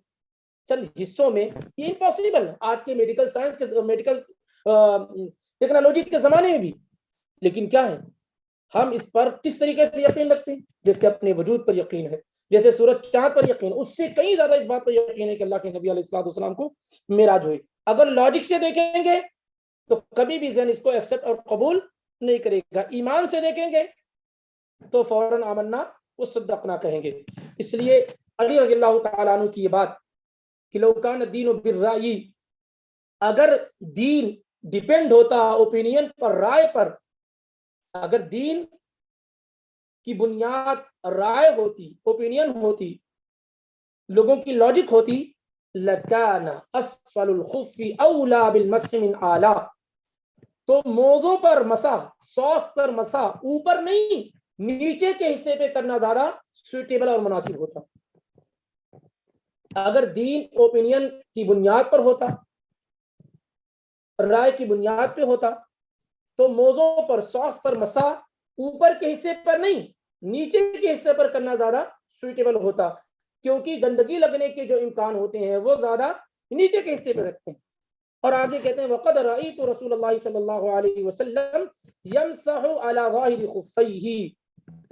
چند حصوں میں، یہ امپاسبل ہے آج کے میڈیکل سائنس کے، میڈیکل ٹیکنالوجی کے زمانے میں بھی۔ لیکن کیا ہے، ہم اس پر کس طریقے سے یقین رکھتے ہیں؟ جیسے اپنے وجود پر یقین ہے، جیسے سورج چاند پر یقین، اس سے کئی زیادہ اس بات پر یقین ہے کہ اللہ کے نبی علیہ الصلوۃ والسلام کو معراج ہوئی۔ اگر لاجک سے دیکھیں گے تو کبھی بھی ذہن اس کو ایکسپٹ اور قبول نہیں کرے گا۔ ایمان سے دیکھیں گے تو فوراً آمنا وصدقنا کہیں گے. اس لیے علی رضی اللہ تعالیٰ عنہ کی یہ بات کہ لو کان الدین بالرأی، اگر دین ڈیپینڈ ہوتا اوپینین پر، رائے پر، اگر دین کی بنیاد رائے ہوتی، اوپینین ہوتی، لوگوں کی لاجک ہوتی، لکان اسفل الخف اولا بالمسح من اعلی، تو موزوں پر مسح، سوف پر مسح اوپر نہیں نیچے کے حصے پہ کرنا زیادہ سوٹیبل اور مناسب ہوتا. اگر دین اوپینین کی بنیاد پر ہوتا، رائے کی بنیاد پہ ہوتا، تو موزوں پر، سوف پر مسح اوپر کے حصے پر نہیں نیچے کے حصے پر کرنا زیادہ سوٹیبل ہوتا، کیونکہ گندگی لگنے کے جو امکان ہوتے ہیں وہ زیادہ نیچے کے حصے پہ رکھتے ہیں. اور آگے کہتے ہیں وقد رأیت رسول اللہ صلی اللہ علیہ وسلم یمسح علی ظاہر خفیہ،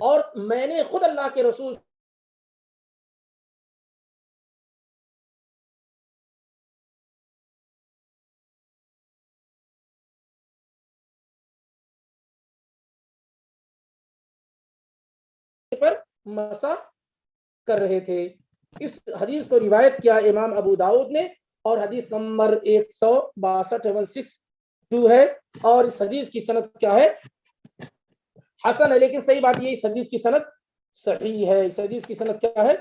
اور میں نے خود اللہ کے رسول پر مسح کر رہے تھے. اس حدیث کو روایت کیا امام ابو داؤد نے، اور حدیث نمبر 162 ہے، اور اس حدیث کی سند کیا ہے؟ حسن ہے. لیکن صحیح بات یہ اس حدیث کی سند صحیح ہے. اس حدیث کی سند کیا ہے؟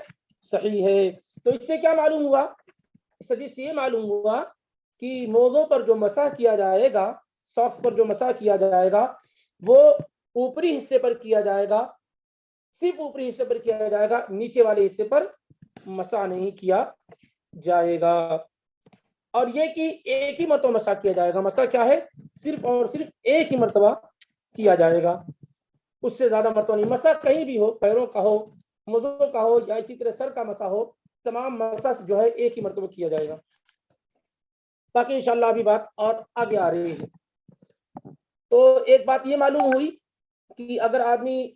صحیح ہے. تو اس سے کیا معلوم ہوا؟ اس حدیث سے یہ معلوم ہوا کہ موضوع پر جو مسح کیا جائے گا، ساکس پر جو مسح کیا جائے گا، وہ اوپری حصے پر کیا جائے گا، صرف اوپری حصے پر کیا جائے گا، نیچے والے حصے پر مسح نہیں کیا جائے گا. اور یہ کہ ایک ہی مرتبہ مسح کیا جائے گا. مسح کیا ہے؟ صرف اور صرف ایک ہی مرتبہ کیا جائے گا، اس سے زیادہ مرتبہ نہیں. مسح کہیں بھی ہو، پیروں کا ہو، موزوں کا ہو، یا اسی طرح سر کا مسح ہو، تمام مسح جو ہے ایک ہی مرتبہ کیا جائے گا. باقی انشاءاللہ ابھی بات اور آگے آ رہی ہے. تو ایک بات یہ معلوم ہوئی کہ اگر آدمی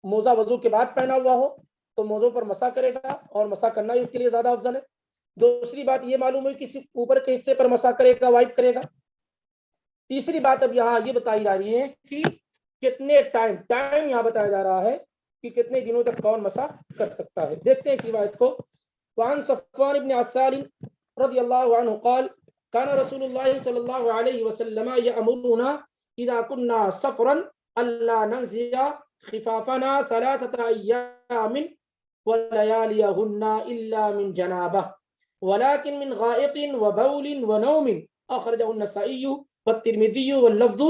موزہ وضو کے بعد پہنا ہوا ہو تو موزوں پر مسح کرے گا، اور مسح کرنا ہی اس کے لیے زیادہ افضل ہے. دوسری بات یہ معلوم ہوئی کہ صرف اوپر کے حصے پر مسح کرے گا، وائپ کرے گا. تیسری بات اب یہاں یہ بتائی جا رہی ہے کہ کتنے ٹائم یہاں بتایا جا رہا ہے کہ کتنے دنوں تک کون مسح کر سکتا ہے. دیکھتے ہیں اس روایت کو. وعن صفوان بن عسال رضی اللہ عنہ قال كان رسول الله صلى الله عليه وسلم يأمرنا إذا كنا سفرا ألا ننزع خفافنا 3 أيام ولياليهن إلا من جنابه ولكن من غائط وبول ونوم. أخرجه النسائي والترمذي واللفظ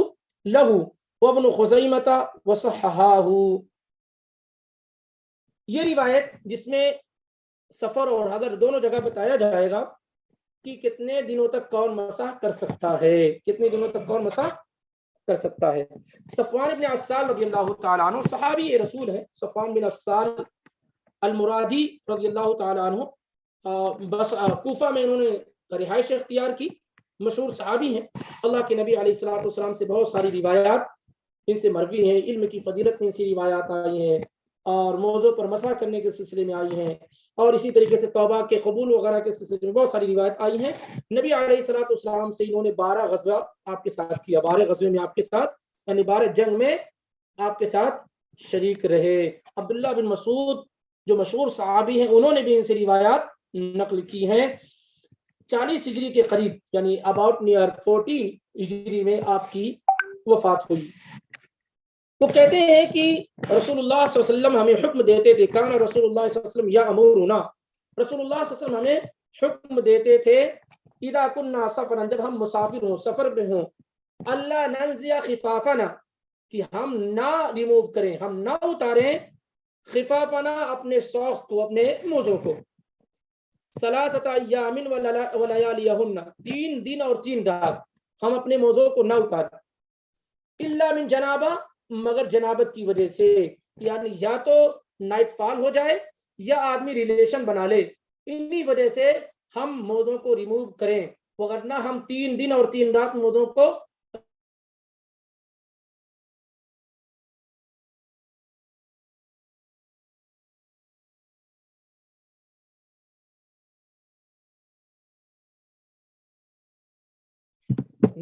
له وابن خزيمة وصححه. یہ روایت جس میں سفر اور حضر دونوں جگہ بتایا جائے گا کہ کتنے دنوں تک کون مسح کر سکتا ہے، کتنے دنوں تک کون مسح کر سکتا ہے. صفوان بن عسال رضی اللہ تعالیٰ عنہ صحابی رسول ہے. صفوان بن عسال المرادی رضی اللہ تعالیٰ عنہ، بس کوفہ میں انہوں نے رہائش اختیار کی، مشہور صحابی ہیں. اللہ کے نبی علیہ الصلوۃ والسلام سے بہت ساری روایات ان سے مروی ہیں. علم کی فضیلت میں ان سے روایات آئی ہیں، اور موضوع پر مسح کرنے کے سلسلے میں آئی ہیں، اور اسی طریقے سے توبہ کے قبول وغیرہ کے سلسلے میں بہت ساری روایت آئی ہیں. نبی علیہ الصلوۃ والسلام سے انہوں نے 12 غزوہ آپ کے ساتھ کیا، 12 غزوے میں آپ کے ساتھ، یعنی 12 جنگ میں آپ کے ساتھ شریک رہے. عبداللہ بن مسعود جو مشہور صحابی ہیں، انہوں نے بھی ان سے روایات نقل کی ہیں. 40 ہجری کے قریب، یعنی اباؤٹ نیئر 40 ہجری میں آپ کی وفات ہوئی. تو کہتے ہیں کہ رسول اللہ صلی اللہ علیہ وسلم ہمیں حکم دیتے تھے. کان رسول اللہ صلی اللہ علیہ وسلم یامرنا، رسول اللہ صلی اللہ علیہ وسلم ہمیں حکم دیتے تھے اذا كنا سفرا، جب ہم مسافر ہوں، سفر میں ہوں، اللہ ننزع خفافنا، کہ ہم نہ ریموو کریں، ہم نہ اتاریں، خفافنا اپنے ساکس کو، اپنے موزوں کو، 3 ایام ولیالیہن، 3 دن اور 3 رات ہم اپنے موزوں کو نہ اتاریں، الا من جنابہ، مگر جنابت کی وجہ سے، یعنی یا تو نائٹ فال ہو جائے یا آدمی ریلیشن بنا لے، انہی وجہ سے ہم موزوں کو ریموو کریں، وگرنہ ہم 3 دن اور 3 رات موزوں کو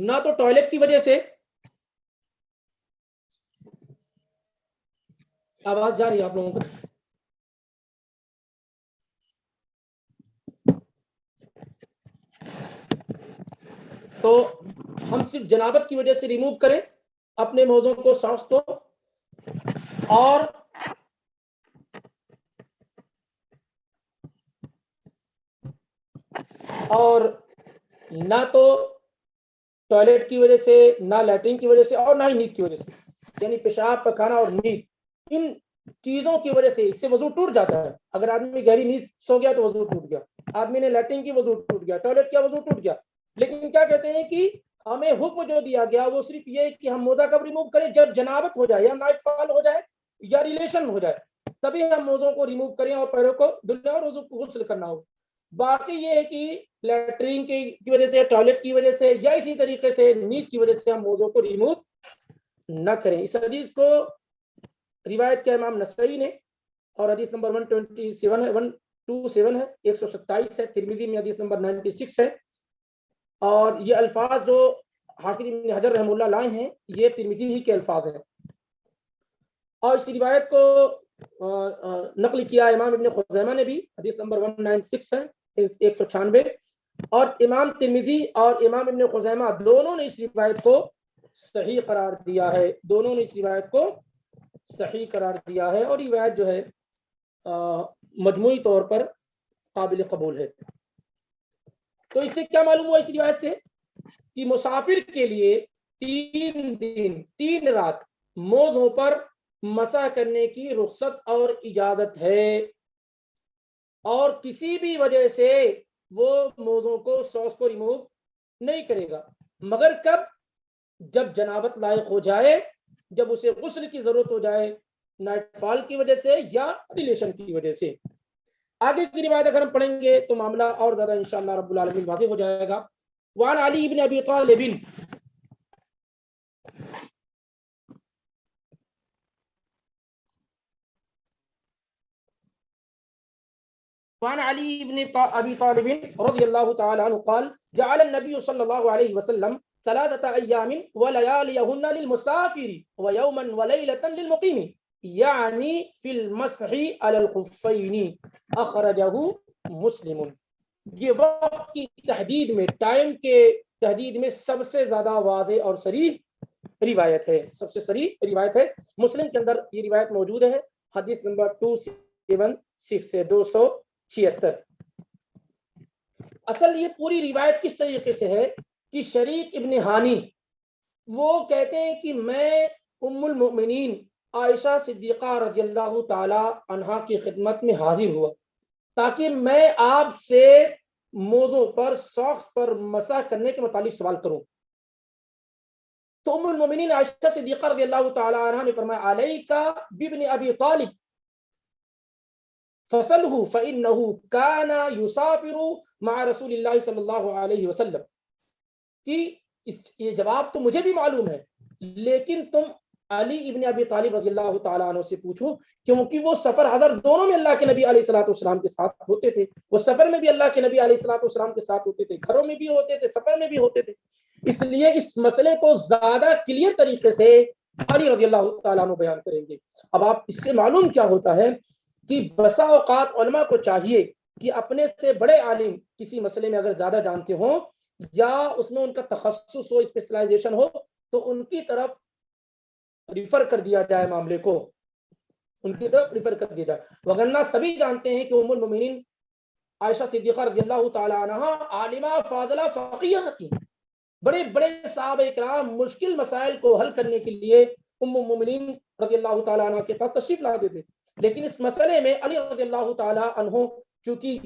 نہ تو ٹوائلٹ کی وجہ سے، آواز جا رہی ہے آپ لوگوں کو؟ تو ہم صرف جنابت کی وجہ سے ریموو کریں اپنے موزوں کو، سانس کو، اور نہ تو ٹوائلٹ کی وجہ سے، نہ لیٹرین کی وجہ سے، اور نہ ہی نیند کی وجہ سے، یعنی پیشاب، پخانہ اور نیند، ان چیزوں کی وجہ سے اس سے وضو ٹوٹ جاتا ہے. اگر آدمی گہری نیند سو گیا تو وضو ٹوٹ گیا، آدمی نے لیٹرین کی وضو ٹوٹ گیا، ٹوائلٹ کیا وضو ٹوٹ گیا. لیکن کیا کہتے ہیں کہ ہمیں حکم جو دیا گیا وہ صرف یہ کہ ہم موزہ کب ریموو کریں؟ جب جنابت ہو جائے یا نائٹ فال ہو جائے یا ریلیشن ہو جائے، تبھی ہم موزوں کو ریموو کریں اور پیروں کو دھلنا اور غسل کرنا ہو. باقی یہ ہے کہ لیٹرین کی وجہ سے، ٹوائلٹ کی وجہ سے، یا اسی طریقے سے نیند کی وجہ سے ہم موزوں کو ریموو نہ کریں. اس حدیث کو روایت کیا امام نسائی نے، اور حدیث نمبر 127 ہے، 127 ہے، 127 ہے. ترمذی میں حدیث نمبر 96 ہے. اور یہ الفاظ جو حافظ ابن حجر رحمہ اللہ لائے ہیں یہ ترمذی ہی کے الفاظ ہیں. اور اس روایت کو نقل کیا امام ابن خزیمہ نے بھی، حدیث نمبر 196 ہے، 196. اور امام ترمذی اور امام ابن خزیمہ دونوں نے اس روایت کو صحیح قرار دیا ہے، دونوں نے اس روایت کو صحیح قرار دیا ہے، اور روایت جو ہے مجموعی طور پر قابل قبول ہے. تو اس سے کیا معلوم ہوا اس روایت سے کہ مسافر کے لیے 3 دن 3 رات موزوں پر مسح کرنے کی رخصت اور اجازت ہے، اور کسی بھی وجہ سے وہ موزوں کو، سوس کو ریموو نہیں کرے گا، مگر کب؟ جب جنابت لائق ہو جائے، جب اسے غسل کی ضرورت ہو جائے، نائٹ فال کی وجہ سے یا ریلیشن کی وجہ سے. آگے کی روایت اگر ہم پڑھیں گے تو معاملہ اور زیادہ انشاءاللہ رب العالمین واضح ہو جائے گا. وعن علی بن ابی طالب وعن علي بن ابي طالب رضي الله تعالى عنه قال جعل النبي صلى الله عليه وسلم 3 ايام ولياليهن للمسافر ويوما وليله للمقيم يعني في المسح على الخفين اخرجه مسلم. یہ وقت کی تحدید میں، ٹائم کے تحدید میں سب سے زیادہ واضح اور صریح روایت ہے، سب سے صریح روایت ہے. مسلم کے اندر یہ روایت موجود ہے، حدیث نمبر 276 سے 276. اصل یہ پوری روایت کس طریقے سے ہے کہ شریک ابن ہانی وہ کہتے ہیں کہ میں ام المؤمنین عائشہ صدیقہ رضی اللہ تعالی عنہا کی خدمت میں حاضر ہوا تاکہ میں آپ سے موزوں پر، ساکس پر مسح کرنے کے متعلق سوال کروں. تو ام المؤمنین عائشہ صدیقہ رضی اللہ تعالی عنہا نے فرمایا علیکا بابن ابی طالب فصلہ فإنہ کان یسافر مع رسول اللہ صلی اللہ علیہ وسلم. کہ یہ جواب تو مجھے بھی معلوم ہے، لیکن تم علی ابن ابی طالب رضی اللہ تعالیٰ عنہ سے پوچھو، کیونکہ وہ سفر حضر دونوں میں اللہ کے نبی علیہ الصلوۃ والسلام کے ساتھ ہوتے تھے. وہ سفر میں بھی اللہ کے نبی علیہ الصلوۃ والسلام کے ساتھ ہوتے تھے، گھروں میں بھی ہوتے تھے، سفر میں بھی ہوتے تھے. اس لیے اس مسئلے کو زیادہ کلیئر طریقے سے علی رضی اللہ تعالیٰ عنہ بیان کریں گے. اب آپ اس سے معلوم کیا ہوتا ہے کہ بسا اوقات علماء کو چاہیے کہ اپنے سے بڑے عالم کسی مسئلے میں اگر زیادہ جانتے ہوں یا اس میں ان کا تخصص ہو، اسپیشلائزیشن ہو، تو ان کی طرف ریفر کر دیا جائے، معاملے کو ان کی طرف ریفر کر دیا جائے. وگرنہ سبھی جانتے ہیں کہ ام المؤمنین عائشہ صدیقہ رضی اللہ تعالی عنہا عالمہ فاضلہ فقیہ تھی. بڑے بڑے صحابہ کرام مشکل مسائل کو حل کرنے کے لیے ام المؤمنین رضی اللہ تعالی عنہ کے پاس تشریف لاتے تھے. لیکن اس مسئلے میں علی رضی اللہ تعالی عنہ چونکہ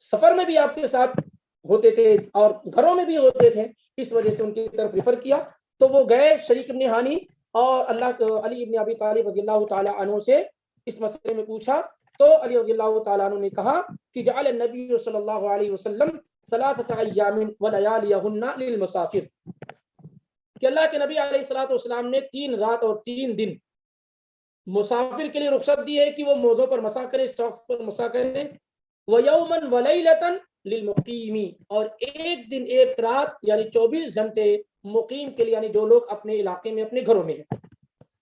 سفر میں بھی آپ کے ساتھ ہوتے تھے اور گھروں میں بھی ہوتے تھے، اس وجہ سے ان کی طرف ریفر کیا. تو وہ گئے شریک ابن ہانی اور علی ابن ابی طالب رضی اللہ تعالی عنہ سے اس مسئلے میں پوچھا. تو علی رضی اللہ تعالی عنہ نے کہا کہ جعل النبی صلی اللہ علیہ وسلم 3 ایام ولیالیہن للمسافر، کہ اللہ کے نبی علیہ الصلوۃ والسلام نے 3 رات اور 3 دن مسافر کے لیے رخصت دی ہے کہ وہ موزوں پر مسح کرے، ساکس پر مسح کرے. وَيَوْمًا وَلَيْلَةً لِلْمُقِيمِ، اور 1 دن 1 رات یعنی 24 گھنٹے مقیم کے لیے، یعنی جو لوگ اپنے علاقے میں، اپنے گھروں میں ہیں.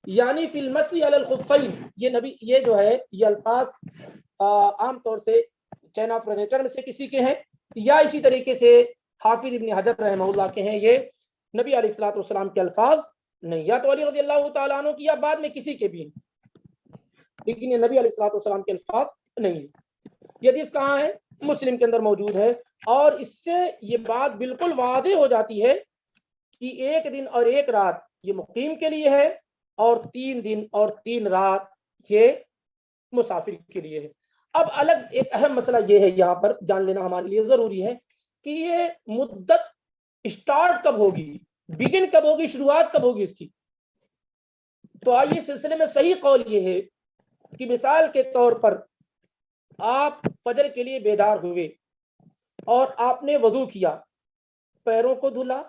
یعنی فی المسی علی الخفین، یہ نبی یہ جو ہے یہ الفاظ عام طور سے چین آف ریلیٹر میں سے کسی کے ہیں یا اسی طریقے سے حافظ ابن حجر رحمہ اللہ کے ہیں، یہ نبی علیہ الصلوۃ والسلام کے الفاظ نہیں، یا تو علی رضی اللہ تعالیٰ عنہ کی یا بعد میں کسی کے بھی ہیں، لیکن یہ نبی علیہ الصلوۃ والسلام کے الفاظ نہیں ہے۔ یہ حدیث کہاں ہے؟ مسلم کے اندر موجود ہے، اور اس سے یہ بات بالکل واضح ہو جاتی ہے کہ ایک دن اور ایک رات یہ مقیم کے لیے ہے، اور 3 دن اور 3 رات یہ مسافر کے لیے ہے۔ اب الگ ایک اہم مسئلہ یہ ہے، یہاں پر جان لینا ہمارے لیے ضروری ہے کہ یہ مدت اسٹارٹ کب ہوگی، بگن کب ہوگی، شروعات کب ہوگی اس کی۔ تو آئیے اس سلسلے میں صحیح قول یہ ہے کہ مثال کے طور پر آپ فجر کے لیے بیدار ہوئے اور آپ نے وضو کیا، پیروں کو دھلا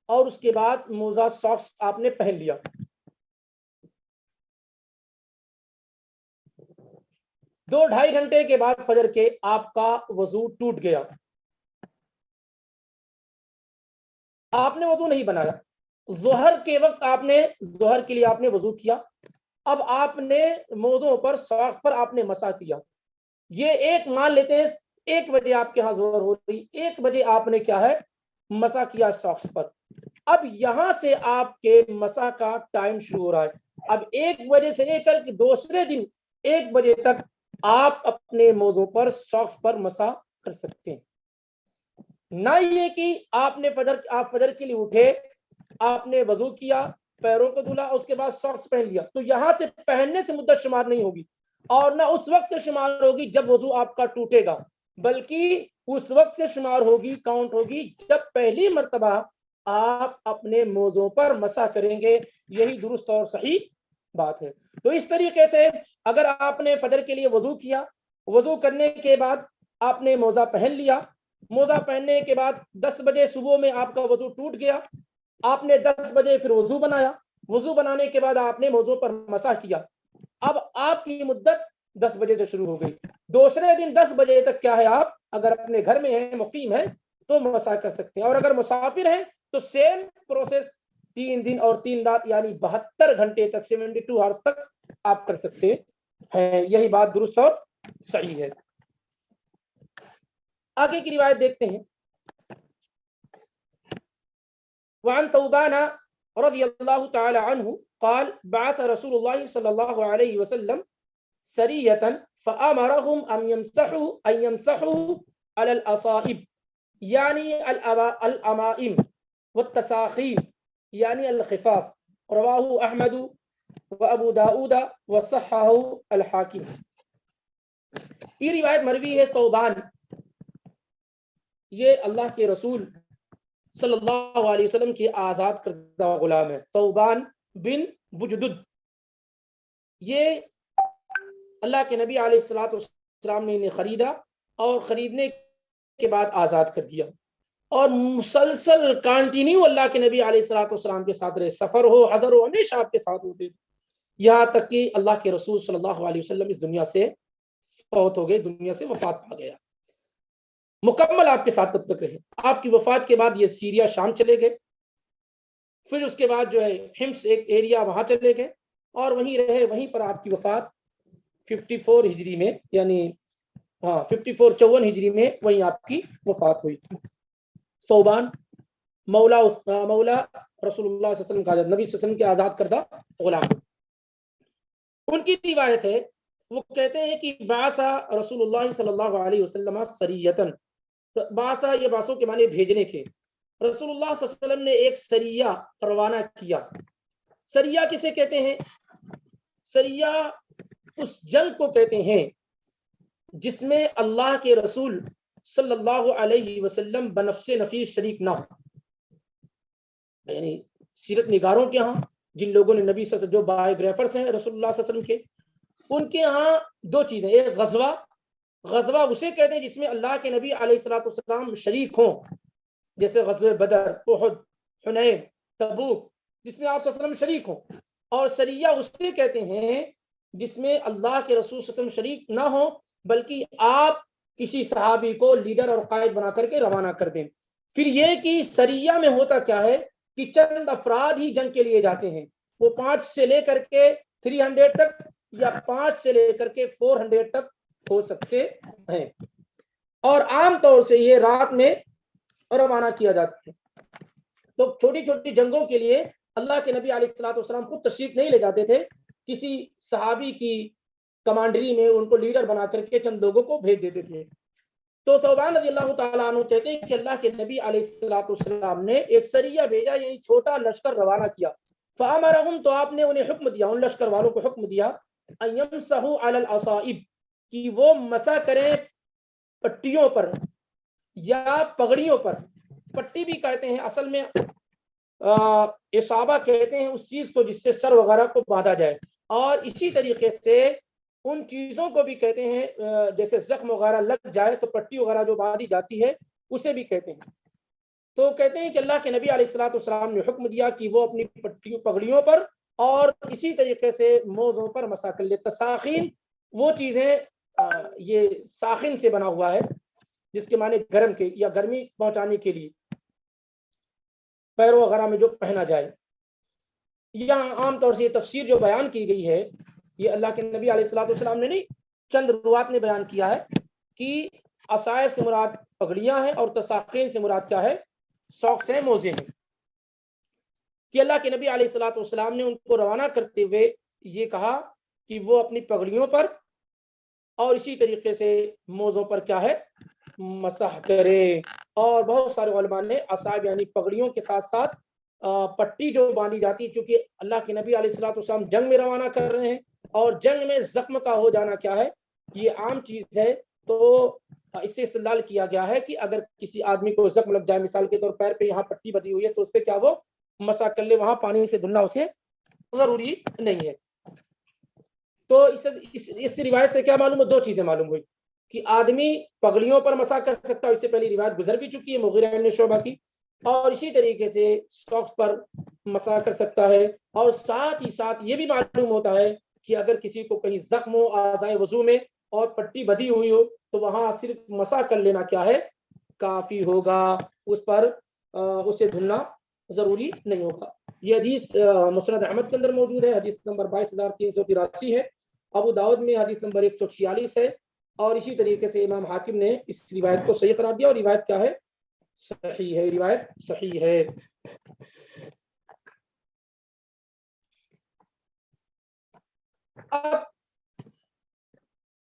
اور اس کے بعد موزہ ساکس آپ نے پہن لیا، 2-2.5 گھنٹے کے بعد فجر کے آپ کا وضو ٹوٹ گیا، آپ نے وضو نہیں بنایا، ظہر کے وقت آپ نے ظہر کے لیے آپ نے وضو کیا، اب آپ نے موزوں پر ساکس پر آپ نے مسح کیا، یہ ایک مان لیتے ہیں 1 بجے آپ کے ہاں ظہر ہو رہی، 1 بجے آپ نے کیا ہے مسح کیا ساکس پر، اب یہاں سے آپ کے مسح کا ٹائم شروع ہو رہا ہے، اب 1 بجے سے لے کر دوسرے دن 1 بجے تک آپ اپنے موزوں پر ساکس پر مسح کر سکتے ہیں۔ نہ یہ کہ آپ فجر کے لیے اٹھے، آپ نے وضو کیا، پیروں کو دھلا، اس کے بعد ساکس پہن لیا، تو یہاں سے پہننے سے مدت شمار نہیں ہوگی، اور نہ اس وقت سے شمار ہوگی جب وضو آپ کا ٹوٹے گا، بلکہ اس وقت سے شمار ہوگی، کاؤنٹ ہوگی جب پہلی مرتبہ آپ اپنے موزوں پر مسح کریں گے۔ یہی درست اور صحیح بات ہے۔ تو اس طریقے سے اگر آپ نے فجر کے لیے وضو کیا، وضو کرنے کے بعد آپ نے موزہ پہن لیا، موزہ پہننے کے بعد 10 بجے صبح میں آپ کا وضو ٹوٹ گیا، آپ نے 10 بجے پھر وضو بنایا، وضو بنانے کے بعد آپ نے موزوں پر مسح کیا، اب آپ کی مدت 10 بجے سے شروع ہو گئی، دوسرے دن 10 بجے تک کیا ہے، آپ اگر اپنے گھر میں ہیں، مقیم ہیں تو مسح کر سکتے ہیں، اور اگر مسافر ہیں تو سیم پروسیس 3 دن اور 3 رات یعنی 72 گھنٹے تک 72 آورس تک آپ کر سکتے ہیں۔ یہی بات درست اور صحیح ہے۔ آگے کی روایت دیکھتے ہیں۔ وعن ثوبان رضی اللہ تعالی عنہ قال بعث رسول اللہ صلی اللہ علیہ وسلم سریة فأمرهم أن يمسحوا على الأصائب يعني الأمائم والتساخين يعني الخفاف، رواه أحمد وأبو داود وصححه الحاکم۔ یہ روایت مروی ہے ثوبان، یہ اللہ کے رسول صلی اللہ علیہ وسلم کی آزاد کردہ غلام ہے، ثوبان بن بجدد، یہ اللہ کے نبی علیہ الصلوۃ والسلام نے انہیں خریدا اور خریدنے کے بعد آزاد کر دیا، اور مسلسل کانٹینیو اللہ کے نبی علیہ الصلوۃ والسلام کے ساتھ رہے، سفر ہو حضر ہو ہمیشہ آپ کے ساتھ ہوتے، یہاں تک کہ اللہ کے رسول صلی اللہ علیہ وسلم اس دنیا سے فوت ہو گئے، دنیا سے وفات پا گیا، مکمل آپ کے ساتھ تب تک رہے۔ آپ کی وفات کے بعد یہ سیریا شام چلے گئے، پھر اس کے بعد جو ہے حمص ایک ایریا وہاں چلے گئے اور وہیں رہے، وہیں پر آپ کی وفات 54 ہجری میں یعنی 54 ہجری میں وہیں آپ کی وفات ہوئی تھی۔ ثوبان مولا رسول اللہ صلی اللہ علیہ وسلم کا، نبی صلی اللہ علیہ وسلم کے آزاد کردہ غلام، ان کی روایت ہے، وہ کہتے ہیں کہ بعثا رسول اللہ صلی اللہ علیہ وسلم سریتن، بعثا یہ باسوں کے معنی بھیجنے کے، رسول اللہ صلی اللہ علیہ وسلم نے ایک سریہ روانہ کیا۔ سریہ کسے کہتے ہیں؟ سریہ اس جنگ کو کہتے ہیں جس میں اللہ کے رسول صلی اللہ علیہ وسلم بنفس نفیس شریک نہ ہو، یعنی سیرت نگاروں کے ہاں جن لوگوں نے نبی صلی اللہ علیہ وسلم جو بایوگرافرز ہیں رسول اللہ صلی اللہ علیہ وسلم کے، ان کے ہاں 2 چیزیں، ایک غزوہ اسے کہتے ہیں جس میں اللہ کے نبی علیہ الصلوۃ والسلام شریک ہوں، جیسے غزوہ بدر، احد، حنین، تبوک، جس میں آپ صلی اللہ علیہ وسلم شریک ہوں، اور سریہ اسے کہتے ہیں جس میں اللہ کے رسول صلی اللہ علیہ وسلم شریک نہ ہوں بلکہ آپ کسی صحابی کو لیڈر اور قائد بنا کر کے روانہ کر دیں۔ پھر یہ کہ سریہ میں ہوتا کیا ہے کہ چند افراد ہی جنگ کے لیے جاتے ہیں، وہ 5 سے لے کر کے 300 تک یا 5 سے لے کر کے 400 تک ہو سکتے ہیں، اور عام طور سے یہ رات میں روانہ کیا جاتا ہے۔ تو چھوٹی چھوٹی جنگوں کے لیے اللہ کے نبی علیہ الصلوۃ والسلام خود تشریف نہیں لے جاتے تھے، کسی صحابی کی کمانڈری میں ان کو لیڈر بنا کر کے چند لوگوں کو بھیج دیتے تھے۔ تو ثوبان رضی اللہ تعالیٰ عنہ کہتے ہیں کہ اللہ کے نبی علیہ الصلوۃ والسلام نے ایک سریہ بھیجا، یعنی چھوٹا لشکر روانہ کیا۔ فامرہم، تو آپ نے انہیں حکم دیا، ان لشکر والوں کو حکم دیا، ان یمسحوا علی العصائب، کہ وہ مسح کریں پٹیوں پر یا پگڑیوں پر۔ پٹی بھی کہتے ہیں اصل میں اصابہ کہتے ہیں اس چیز کو جس سے سر وغیرہ کو باندھا جائے، اور اسی طریقے سے ان چیزوں کو بھی کہتے ہیں جیسے زخم وغیرہ لگ جائے تو پٹی وغیرہ جو باندھی جاتی ہے اسے بھی کہتے ہیں۔ تو کہتے ہیں کہ اللہ کے نبی علیہ الصلوۃ والسلام نے حکم دیا کہ وہ اپنی پگڑیوں پر اور اسی طریقے سے موزوں پر مسح کر لے۔ تساخین وہ چیزیں، یہ ساخن سے بنا ہوا ہے جس کے معنی گرم کے یا گرمی پہنچانے کے لیے پیروں وغیرہ میں جو پہنا جائے۔ یہاں عام طور سے یہ تفسیر جو بیان کی گئی ہے یہ اللہ کے نبی علیہ الصلوۃ والسلام نے نہیں، چند روات نے بیان کیا ہے کہ عصائب سے مراد پگڑیاں ہیں اور تساخین سے مراد کیا ہے، ساکس ہیں، موزے ہیں۔ کہ اللہ کے نبی علیہ الصلوۃ والسلام نے ان کو روانہ کرتے ہوئے یہ کہا کہ وہ اپنی پگڑیوں پر اور اسی طریقے سے موزوں پر کیا ہے، مسح کرے۔ اور بہت سارے علماء نے عصائب یعنی پگڑیوں کے ساتھ ساتھ پٹی جو باندھی جاتی ہے، کیونکہ اللہ کے نبی علیہ الصلوۃ والسلام جنگ میں روانہ کر رہے ہیں اور جنگ میں زخم کا ہو جانا کیا ہے، یہ عام چیز ہے۔ تو اس سے استدلال کیا گیا ہے کہ اگر کسی آدمی کو زخم لگ جائے، مثال کے طور پیر پہ یہاں پٹی بندھی ہوئی ہے تو اس پہ کیا وہ مسح کر لے، وہاں پانی سے دھلنا اسے ضروری نہیں ہے۔ تو اس روایت سے کیا معلوم ہے، دو چیزیں معلوم ہوئی کہ آدمی پگڑیوں پر مسح کر سکتا ہے، اس سے پہلی روایت گزر بھی چکی ہے مغیرہ بن شعبہ کی، اور اسی طریقے سے ساکس پر مسح کر سکتا ہے۔ اور ساتھ ہی ساتھ یہ بھی معلوم ہوتا ہے کہ اگر کسی کو کہیں زخم ہو اعضائے وضو میں اور پٹی بدھی ہوئی ہو تو وہاں صرف مسح کر لینا کیا ہے، کافی ہوگا، اس پر اسے دھلنا ضروری نہیں ہوگا۔ یہ حدیث مسند احمد کے اندر موجود ہے، حدیث نمبر 22,383 ہے، ابو داؤد میں حدیث نمبر 146 ہے، اور اسی طریقے سے امام حاکم نے اس روایت کو صحیح قرار دیا، اور روایت کیا ہے، صحیح ہے، روایت صحیح ہے۔ اب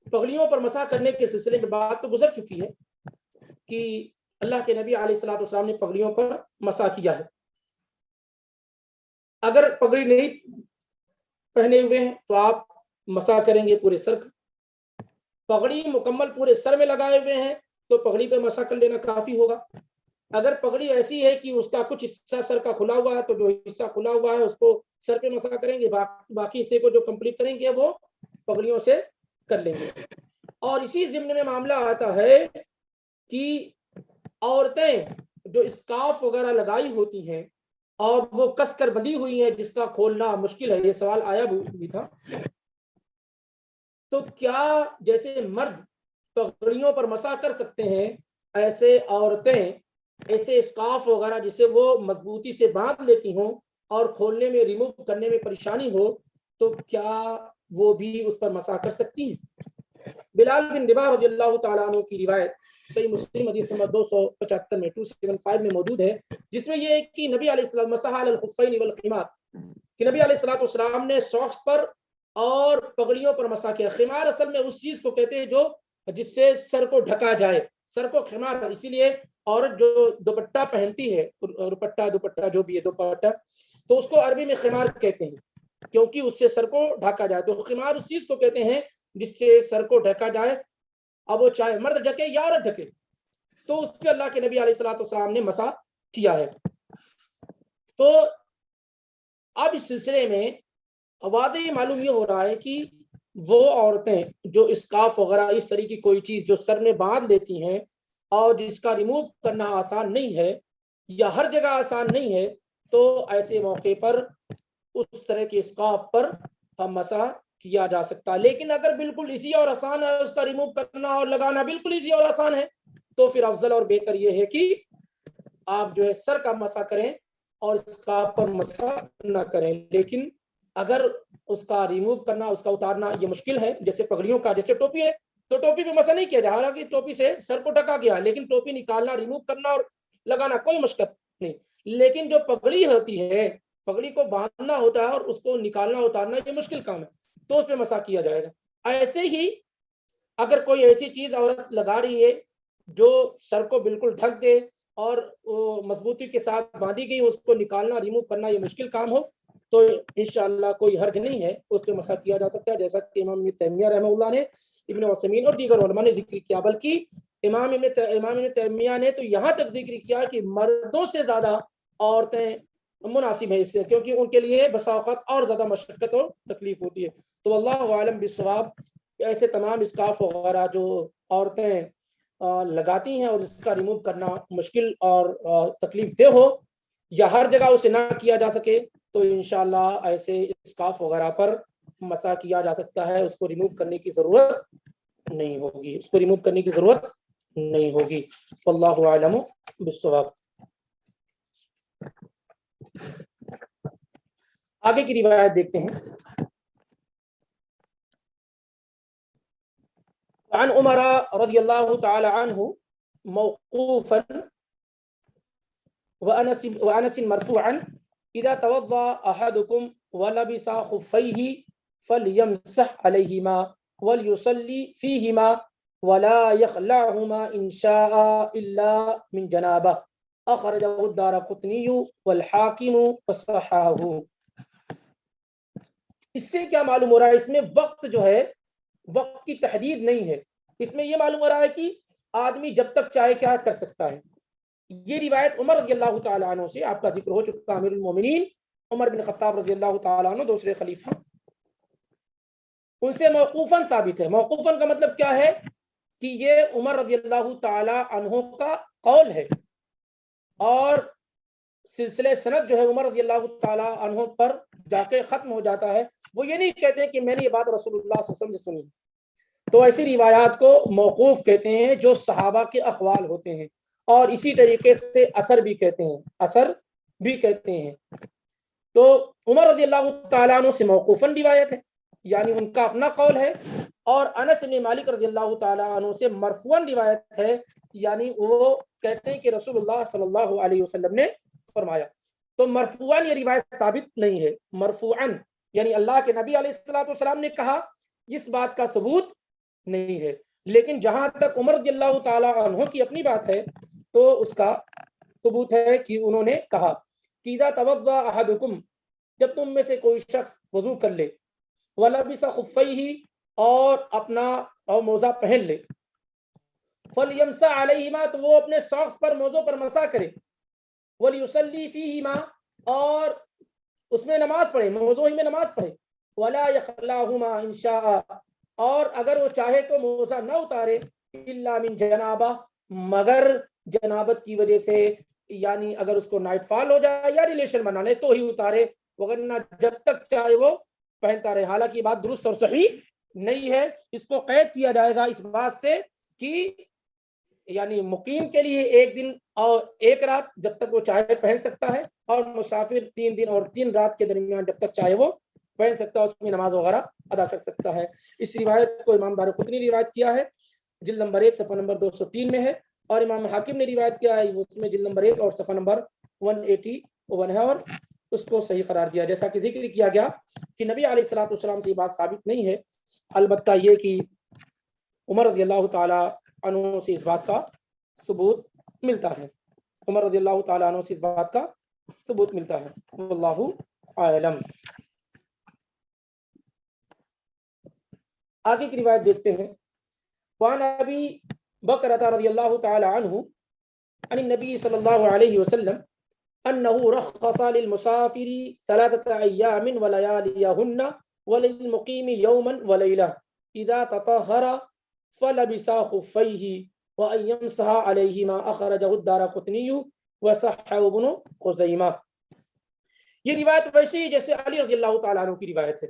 پگڑیوں پر مسح کرنے کے سلسلے میں بات تو گزر چکی ہے کہ اللہ کے نبی علیہ الصلوۃ والسلام نے پگڑیوں پر مسح کیا ہے۔ اگر پگڑی نہیں پہنے ہوئے ہیں تو آپ مسح کریں گے پورے سر کا۔ پگڑی مکمل پورے سر میں لگائے ہوئے ہیں تو پگڑی پہ مسح کر لینا کافی ہوگا۔ اگر پگڑی ایسی ہے کہ اس کا کچھ حصہ سر کا کھلا ہوا ہے تو جو حصہ کھلا ہوا ہے اس کو سر پہ مسح کریں گے، باقی حصے کو جو کمپلیٹ کریں گے وہ پگڑیوں سے کر لیں گے۔ اور اسی ضمن میں معاملہ آتا ہے کہ عورتیں جو اسکارف وغیرہ لگائی ہوتی ہیں اور وہ کس کر بندھی ہوئی ہیں جس کا کھولنا مشکل ہے، یہ سوال آیا بھی تھا، تو کیا جیسے مرد پگڑیوں پر مسح کر سکتے ہیں ایسے عورتیں ایسے اسکارف وغیرہ جسے وہ مضبوطی سے باندھ لیتی ہوں اور کھولنے میں ریموو کرنے میں پریشانی ہو تو کیا وہ بھی اس پر مسح کر سکتی ہیں؟ بلال بن رباح رضی اللہ تعالیٰ عنہ کی روایت صحیح مسلم حدیث نمبر 275 میں 275 میں موجود ہے، جس میں یہ ہے کہ نبی علیہ السلام مسح علی الخفین والخمار، کہ نبی علیہ الصلوۃ والسلام نے ساکس پر اور پگڑیوں پر مسح کیا۔ خمار اصل میں اس چیز کو کہتے ہیں جو جس سے سر کو ڈھکا جائے، سر کو خمار، اسی لیے عورت جو دوپٹہ پہنتی ہے، دوپٹہ جو بھی ہے دوپٹہ، تو اس کو عربی میں خمار کہتے ہیں کیونکہ اس سے سر کو ڈھکا جائے۔ تو خمار اس چیز کو کہتے ہیں جس سے سر کو ڈھکا جائے، اب وہ چاہے مرد ڈھکے یا عورت ڈھکے، تو اس پہ اللہ کے نبی علیہ الصلوۃ والسلام نے مسح کیا ہے۔ تو اب اس سلسلے میں واضح معلوم یہ ہو رہا ہے کہ وہ عورتیں جو اسکارف وغیرہ اس طرح کی کوئی چیز جو سر میں باندھ لیتی ہیں اور جس کا ریموو کرنا آسان نہیں ہے یا ہر جگہ آسان نہیں ہے، تو ایسے موقع پر اس طرح کے اسکارف پر ہم مسح کیا جا سکتا ہے۔ لیکن اگر بالکل ایزی اور آسان ہے اس کا ریموو کرنا اور لگانا بالکل ایزی اور آسان ہے تو پھر افضل اور بہتر یہ ہے کہ آپ جو ہے سر کا مسح کریں اور اسکارف پر مسح نہ کریں۔ لیکن اگر اس کا ریموو کرنا، اس کا اتارنا یہ مشکل ہے، جیسے پگڑیوں کا، جیسے ٹوپی ہے تو ٹوپی پہ مسا نہیں کیا جائے، حالانکہ ٹوپی سے سر کو ڈھکا گیا، لیکن ٹوپی نکالنا، ریموو کرنا اور لگانا کوئی مشکل نہیں. لیکن جو پگڑی ہوتی ہے، پگڑی کو باندھنا ہوتا ہے اور اس کو نکالنا اتارنا یہ مشکل کام ہے، تو اس پہ مسا کیا جائے گا. ایسے ہی اگر کوئی ایسی چیز عورت لگا رہی ہے جو سر کو بالکل ڈھک دے اور مضبوطی کے ساتھ باندھی گئی، اس کو نکالنا، ریموو کرنا یہ مشکل کام ہو، تو انشاءاللہ کوئی حرج نہیں ہے، اس پہ مسا کیا جا سکتا ہے، جیسا کہ امام ابن تیمیہ رحمہ اللہ نے، ابن عثیمین اور دیگر علماء نے ذکر کیا. بلکہ امام ابن تیمیہ نے تو یہاں تک ذکر کیا کہ مردوں سے زیادہ عورتیں مناسب ہیں اس سے، کیونکہ ان کے لیے بسا اوقات اور زیادہ مشقت اور تکلیف ہوتی ہے. تو اللہ عالم بالصواب، ایسے تمام اسکارف وغیرہ جو عورتیں لگاتی ہیں اور اس کا ریموو کرنا مشکل اور تکلیف دہ ہو یا ہر جگہ اسے نہ کیا جا سکے، تو انشاءاللہ ایسے اسکارف وغیرہ پر مسا کیا جا سکتا ہے، اس کو ریموو کرنے کی ضرورت نہیں ہوگی، اس کو ریموو کرنے کی ضرورت نہیں ہوگی. واللہ اعلم بالصواب. آگے کی روایت دیکھتے ہیں. عن عمر رضی اللہ تعالی عنہ موقوفا وانس مرفوعا اذا توضا احدكم ولبس خفيه فليمسح عليهما وليصلي فيهما ولا يخلعهما ان شاء الا من جنابه اخرجه الدارقطني والحاكم وصححه. اس سے کیا معلوم ہو رہا ہے؟ اس میں وقت جو ہے، وقت کی تحدید نہیں ہے. اس میں یہ معلوم ہو رہا ہے کہ آدمی جب تک چاہے کیا کر سکتا ہے. یہ روایت عمر رضی اللہ تعالی عنہ سے، آپ کا ذکر ہو چکا، امیر المومنین عمر بن خطاب رضی اللہ تعالی عنہ دوسرے خلیفہ، ان سے موقوفاً ثابت ہے. موقوفاً کا مطلب کیا ہے کہ یہ عمر رضی اللہ تعالی عنہ کا قول ہے، اور سلسلے سند جو ہے عمر رضی اللہ تعالی عنہ پر جا کے ختم ہو جاتا ہے. وہ یہ نہیں کہتے کہ میں نے یہ بات رسول اللہ صلی اللہ علیہ وسلم سے سنی. تو ایسی روایات کو موقوف کہتے ہیں جو صحابہ کے اقوال ہوتے ہیں، اور اسی طریقے سے اثر بھی کہتے ہیں، اثر بھی کہتے ہیں. تو عمر رضی اللہ تعالیٰ عنہ سے موقوفاً روایت ہے، یعنی ان کا اپنا قول ہے، اور انس بن مالک رضی اللہ تعالیٰ عنہ سے مرفوعاً روایت ہے، یعنی وہ کہتے ہیں کہ رسول اللہ صلی اللہ علیہ وسلم نے فرمایا. تو مرفوعاً یہ روایت ثابت نہیں ہے. مرفوعاً یعنی اللہ کے نبی علیہ الصلوۃ والسلام نے کہا، اس بات کا ثبوت نہیں ہے. لیکن جہاں تک عمر رضی اللہ تعالیٰ عنہ کی اپنی بات ہے تو اس کا ثبوت ہے کہ انہوں نے کہا کہ اذا توضا احدکم، جب تم میں سے کوئی شخص وضو کر لے، ولبس خفیہ، اور اپنا موزہ پہن لے، فلیمسح علیہما، تو وہ اپنے ساکس پر، موزوں پر مسح کرے، ولیصلی فیہما، اور اس میں نماز پڑھے، موضوع ہی میں نماز پڑھے، ولا یخلعہما ان شاء، اور اگر وہ چاہے تو موزہ نہ اتارے، الا من جنابہ، مگر جنابت کی وجہ سے، یعنی اگر اس کو نائٹ فال ہو جائے یا ریلیشن بنانے تو ہی اتارے، وگرنہ جب تک چاہے وہ پہنتا رہے. حالانکہ یہ بات درست اور صحیح نہیں ہے. اس کو قید کیا جائے گا اس بات سے کہ یعنی مقیم کے لیے 1 دن اور 1 رات جب تک وہ چاہے پہن سکتا ہے، اور مسافر 3 دن اور 3 رات کے درمیان جب تک چاہے وہ پہن سکتا ہے، اس میں نماز وغیرہ ادا کر سکتا ہے. اس روایت کو امام دارقطنی نے روایت کیا ہے، جلد نمبر 1 صفحہ نمبر 203 میں ہے، اور امام حاکم نے روایت کیا ہے، اس میں جلد نمبر 1 اور صفحہ نمبر 181 ہے، اور اس کو صحیح قرار دیا. جیسا کہ ذکر کیا گیا کہ نبی علیہ الصلوۃ والسلام سے یہ بات ثابت نہیں ہے، البتہ یہ کہ عمر رضی اللہ تعالی عنہ سے اس بات کا ثبوت ملتا ہے. عمر رضی اللہ تعالی عنہ سے اس بات کا ثبوت ملتا ہے. واللہ اعلم. آگے کی روایت دیکھتے ہیں. وعن ابی بکرۃ رضی اللہ تعالی عنہ عن النبی صلی اللہ علیہ وسلم انه رخص للمسافر 3 ایام ولياليهن وللمقيم يوما وليلة اذا تطهر فلبس خفيه وان يمسح عليهما اخرجه الدارقطني وصححه ابن خزیمہ. یہ روایت ویسے ہی جیسے علی رضی اللہ تعالیٰ عنہ کی روایت ہے،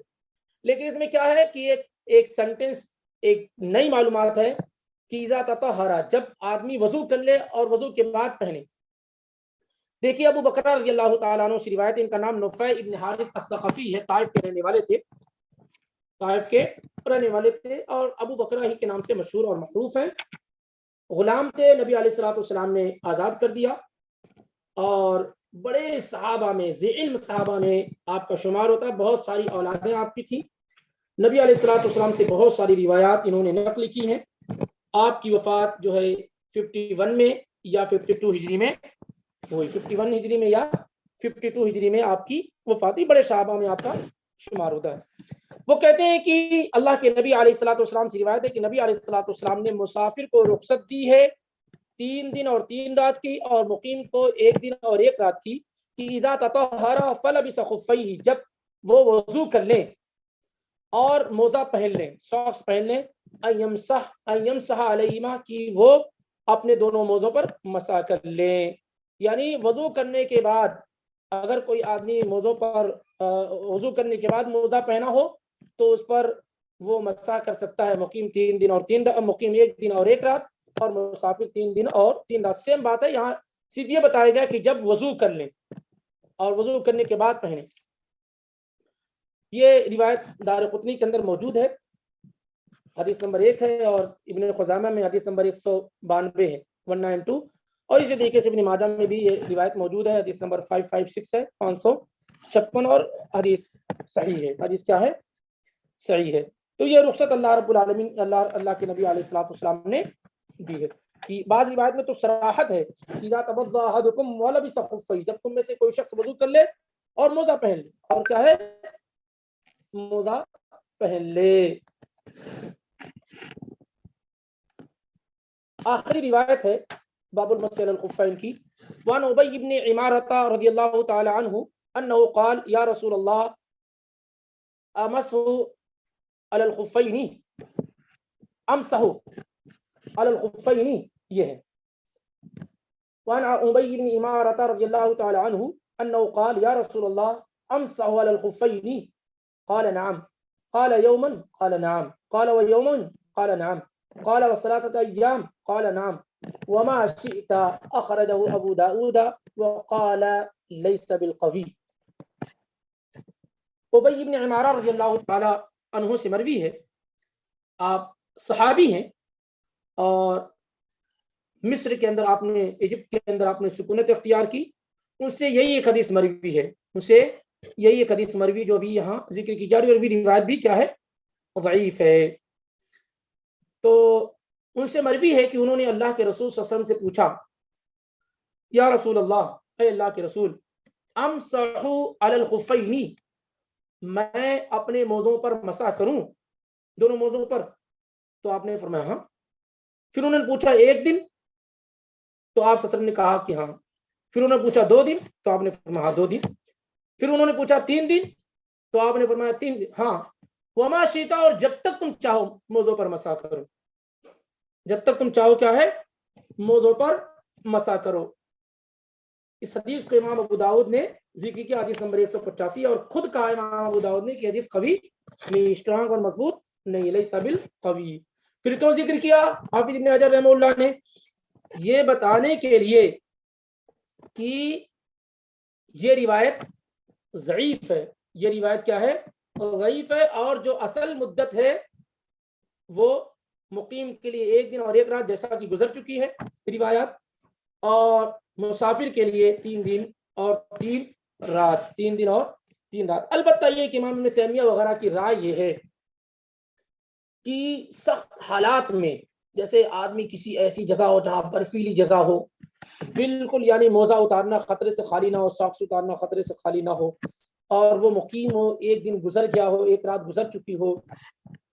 لیکن اس میں کیا ہے کہ ایک سینٹنس، ایک نئی معلومات ہے کہ اذا تطہر، جب آدمی وضو کر لے اور وضو کے بعد پہنے، دیکھیے ابو بکر رضی اللہ تعالیٰ عنہ سے روایت، ان کا نام نفع ابن حارث الثقفی ہے، طائف کے رہنے والے تھے، طائف کے رہنے والے تھے اور ابو بکرہ ہی کے نام سے مشہور اور معروف ہیں۔ غلام تھے، نبی علیہ الصلوۃ والسلام نے آزاد کر دیا اور بڑے صحابہ میں، ذی علم صحابہ میں آپ کا شمار ہوتا ہے، بہت ساری اولادیں آپ کی تھیں۔ نبی علیہ الصلوۃ والسلام سے بہت ساری روایات انہوں نے نقل کی ہیں۔ آپ کی وفات جو ہے 51 میں یا 52 ہجری میں ہوئی، 51 ہجری میں یا 52 ہجری میں آپ کی وفات ہوئی، بڑے صحابہ میں آپ کا شمار ہوتا ہے۔ وہ کہتے ہیں کہ اللہ کے نبی علیہ الصلوۃ والسلام سے روایت ہے کہ نبی علیہ الصلوۃ والسلام نے مسافر کو رخصت دی ہے 3 دن اور 3 رات کی، اور مقیم کو 1 دن اور 1 رات کی، کہ اذا تطہر فلبس خفیہ، جب وہ وضو کر لیں اور موزہ پہن لیں، ساکس پہن لیں، ایمسح علیہما، کہ وہ اپنے دونوں موزوں پر مسح کر لیں۔ یعنی وضو کرنے کے بعد اگر کوئی آدمی موزوں پر وضو کرنے کے بعد موزہ پہنا ہو تو اس پر وہ مسح کر سکتا ہے، مقیم 3 دن اور 3 رات، مقیم 1 دن اور 1 رات، اور مسافر 3 دن اور 3 رات۔ سیم بات ہے، یہاں صرف یہ بتایا گیا کہ جب وضو کر لیں اور وضو کرنے کے بعد پہنیں۔ یہ روایت دارقطنی کے اندر موجود ہے، حدیث نمبر 1 ہے، اور ابن خزامہ میں حدیث نمبر 192 ہے، 192، اور اسی طریقے سے ابن ماجہ میں بھی یہ روایت موجود ہے، حدیث نمبر 556 ہے، 556، اور حدیث صحیح ہے۔ حدیث کیا ہے؟ صحیح ہے۔ تو یہ رخصت اللہ رب العالمین، اللہ کے نبی علیہ الصلوۃ والسلام نے دی ہے۔ کہ بعض روایت میں تو صراحت ہے، اذا توضأ احدکم ولبس خفیہ، جب تم میں سے کوئی شخص وضو کر لے اور موزہ پہن لے، اور کیا ہے؟ موزہ پہن لے۔ آخری روایت ہے باب المسح علی الخفین کی، وعن ابی بن عمارة رضی اللہ تعالی عنہ انه قال یا رسول اللہ امسح علی الخفین امسح علی الخفین، یہ ہے۔ وعن ابی بن عمارة رضی اللہ تعالی عنہ انه قال یا رسول اللہ امسح علی الخفین، قال نعم، قال يوما، قال نعم، قال ويوما، قال نعم، قال وثلاثة أيام، قال نعم، وما شئت، أخرجه أبو داود وقال ليس بالقوي۔ ابی بن عمارہ رضی اللہ تعالی عنہ سے مروی ہے، آپ صحابی ہیں، اور مصر کے اندر آپ نے، ایجپٹ کے اندر آپ نے سکونت اختیار کی، ان سے یہی ایک حدیث مروی ہے، ان سے یہی ایک حدیث مروی جو بھی یہاں ذکر کی جا رہی ہے، اور بھی روایت بھی کیا ہے؟ ضعیف ہے۔ تو ان سے مروی ہے کہ انہوں نے اللہ کے رسول صلی اللہ علیہ وسلم سے پوچھا، یا رسول اللہ، اے اللہ کے رسول، امسح علی الخفین، میں اپنے موزوں پر مسح کروں، دونوں موزوں پر؟ تو آپ نے فرمایا ہاں۔ پھر انہوں نے پوچھا 1 دن؟ تو آپ صلی اللہ علیہ وسلم نے کہا کہ ہاں۔ پھر انہوں نے پوچھا 2 دن؟ تو آپ نے فرمایا ہاں 2 دن۔ پھر انہوں نے پوچھا 3 دن؟ تو آپ نے فرمایا 3 دن، ہاں۔ وما شئت، اور جب تک تم چاہو موزوں پر مسح کرو، جب تک تم چاہو کیا ہے؟ موزوں پر مسح کرو۔ اس حدیث کو امام ابو داؤد نے ذکر کیا، حدیث نمبر 185، اور خود کہا امام ابو داؤد نے کہ حدیث قوی نہیں، اسٹرانگ اور مضبوط نہیں، لیس بالقوی۔ پھر کیوں ذکر کیا حافظ ابن حجر رحمہ اللہ نے؟ یہ بتانے کے لیے کہ یہ روایت ضعیف ہے، یہ روایت کیا ہے؟ ضعیف ہے، اور جو اصل مدت ہے وہ مقیم کے لیے 1 دن اور 1 رات جیسا کہ گزر چکی ہے روایات، اور مسافر کے لیے 3 دن اور 3 رات، 3 دن اور 3 رات۔ البتہ یہ کہ امام ابن تیمیہ وغیرہ کی رائے یہ ہے کہ سخت حالات میں، جیسے آدمی کسی ایسی جگہ ہو جہاں برفیلی جگہ ہو، بالکل یعنی موزہ اتارنا خطرے سے خالی نہ ہو، ساکس اتارنا خطرے سے خالی نہ ہو، اور وہ مقیم ہو، 1 دن گزر گیا ہو، 1 رات گزر چکی ہو،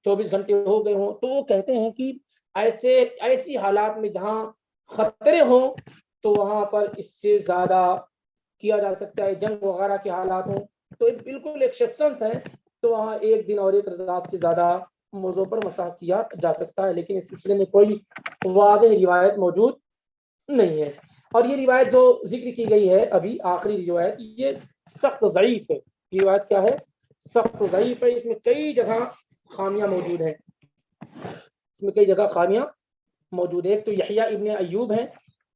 24 گھنٹے ہو گئے ہوں، تو وہ کہتے ہیں کہ ایسی حالات میں جہاں خطرے ہوں تو وہاں پر اس سے زیادہ کیا جا سکتا ہے۔ جنگ وغیرہ کے حالات ہوں تو بالکل ایکسیپشنز ہیں، تو وہاں 1 دن اور 1 رات سے زیادہ موضوع پر مسح کیا جا سکتا ہے، لیکن اس سلسلے میں کوئی واضح روایت موجود نہیں ہے۔ اور یہ روایت جو ذکر کی گئی ہے ابھی آخری روایت، یہ سخت ضعیف ہے، روایت کیا ہے؟ سخت ضعیف ہے۔ اس میں کئی جگہ خامیاں موجود ہیں، اس میں کئی جگہ خامیاں موجود ہے۔ ایک تو یحییٰ ابن ایوب ہیں،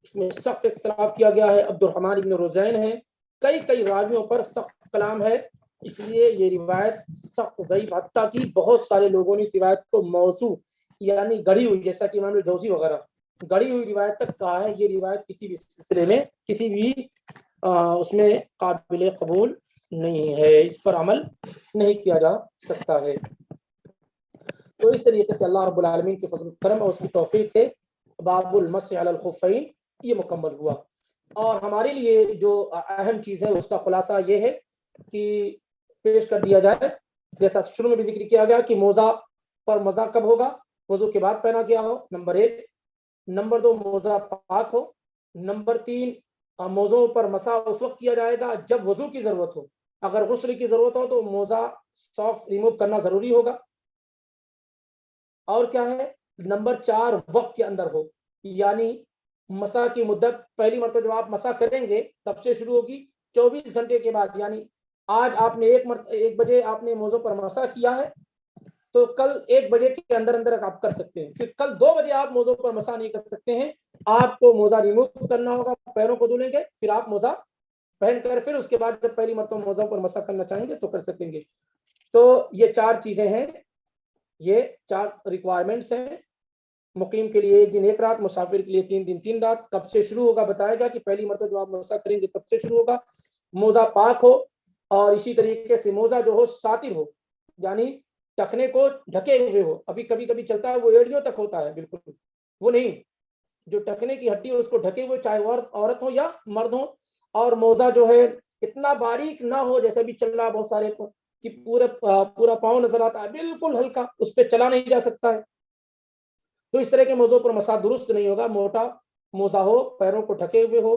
اس میں سخت اختلاف کیا گیا ہے. عبد الرحمن ابن رزین ہیں, کئی راویوں پر سخت کلام ہے, اس لیے یہ روایت سخت ضعیف, حتیٰ کہ بہت سارے لوگوں نے اس روایت کو موضوع یعنی گڑھی ہوئی, جیسا کہ امام الجوزی وغیرہ گڑھی ہوئی روایت تک کہا ہے. یہ روایت کسی بھی سلسلے میں کسی بھی اس میں قابل قبول نہیں ہے, اس پر عمل نہیں کیا جا سکتا ہے. تو اس طریقے سے اللہ رب العالمین کے فضل و کرم اور اس کی توفیق سے باب المسح علی الخفین یہ مکمل ہوا. اور ہمارے لیے جو اہم چیز ہے اس کا خلاصہ یہ ہے کہ پیش کر دیا جائے, جیسا شروع میں بھی ذکر کیا گیا کہ موزہ پر مزہ کب ہوگا, وضو کے بعد پہنا گیا ہو, نمبر 1. نمبر 2, موزہ پاک ہو. نمبر 3, موزوں پر مسح اس وقت کیا جائے گا جب وضو کی ضرورت ہو. اگر غسل کی ضرورت ہو تو موزہ ساکس ریموو کرنا ضروری ہوگا. اور کیا ہے, نمبر 4, وقت کے اندر ہو, یعنی مسح کی مدت پہلی مرتبہ جب آپ مسح کریں گے تب سے شروع ہوگی 24 گھنٹے کے بعد. یعنی آج آپ نے 1 بجے آپ نے موزوں پر مسح کیا ہے تو کل 1 بجے کے اندر آپ کر سکتے ہیں. پھر کل 2 بجے آپ موزوں پر مسح نہیں کر سکتے ہیں, آپ کو موزہ ریموو کرنا ہوگا, پیروں کو دھلیں گے, پھر آپ موزہ پہن کر پھر اس کے بعد جب پہلی مرتبہ موزوں پر مسح کرنا چاہیں گے تو کر سکیں گے. تو یہ 4 چیزیں ہیں, یہ 4 ریکوائرمنٹس ہیں. مقیم کے لیے 1 دن 1 رات, مسافر کے لیے 3 دن 3 رات. کب سے شروع ہوگا بتایا گیا کہ پہلی مرتبہ جو آپ مسح کریں گے تب سے شروع ہوگا. موزہ پاک ہو, اور اسی طریقے سے موزہ جو ہو ساتر ہو, یعنی ٹخنے کو ڈھکے ہوئے ہو. ابھی کبھی کبھی چلتا ہے وہ ایڑیوں تک ہوتا ہے, بالکل وہ نہیں, جو ٹخنے کی ہڈی اس کو ڈھکے ہوئے, چاہے عورت ہو یا مرد ہو. اور موزہ جو ہے اتنا باریک نہ ہو, جیسے بھی چل رہا بہت سارے کہ پورا پاؤں نظر آتا ہے, بالکل ہلکا, اس پہ چلا نہیں جا سکتا ہے. تو اس طرح کے موزوں پر مسح درست نہیں ہوگا. موٹا موزہ ہو, پیروں کو ڈھکے ہوئے ہو,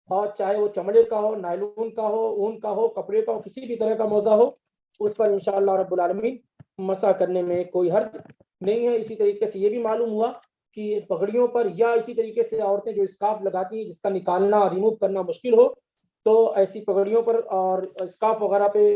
اور چاہے وہ چمڑے کا ہو, نائلون کا ہو, اون کا ہو, کپڑے کا ہو, کسی بھی طرح کا موزہ ہو, اس پر انشاءاللہ رب العالمین مسح کرنے میں کوئی حرج نہیں ہے. اسی طریقے سے یہ بھی معلوم ہوا کہ پگڑیوں پر یا اسی طریقے سے عورتیں جو اسکارف لگاتی ہیں جس کا نکالنا ریموو کرنا مشکل ہو, تو ایسی پگڑیوں پر اور اسکارف وغیرہ پہ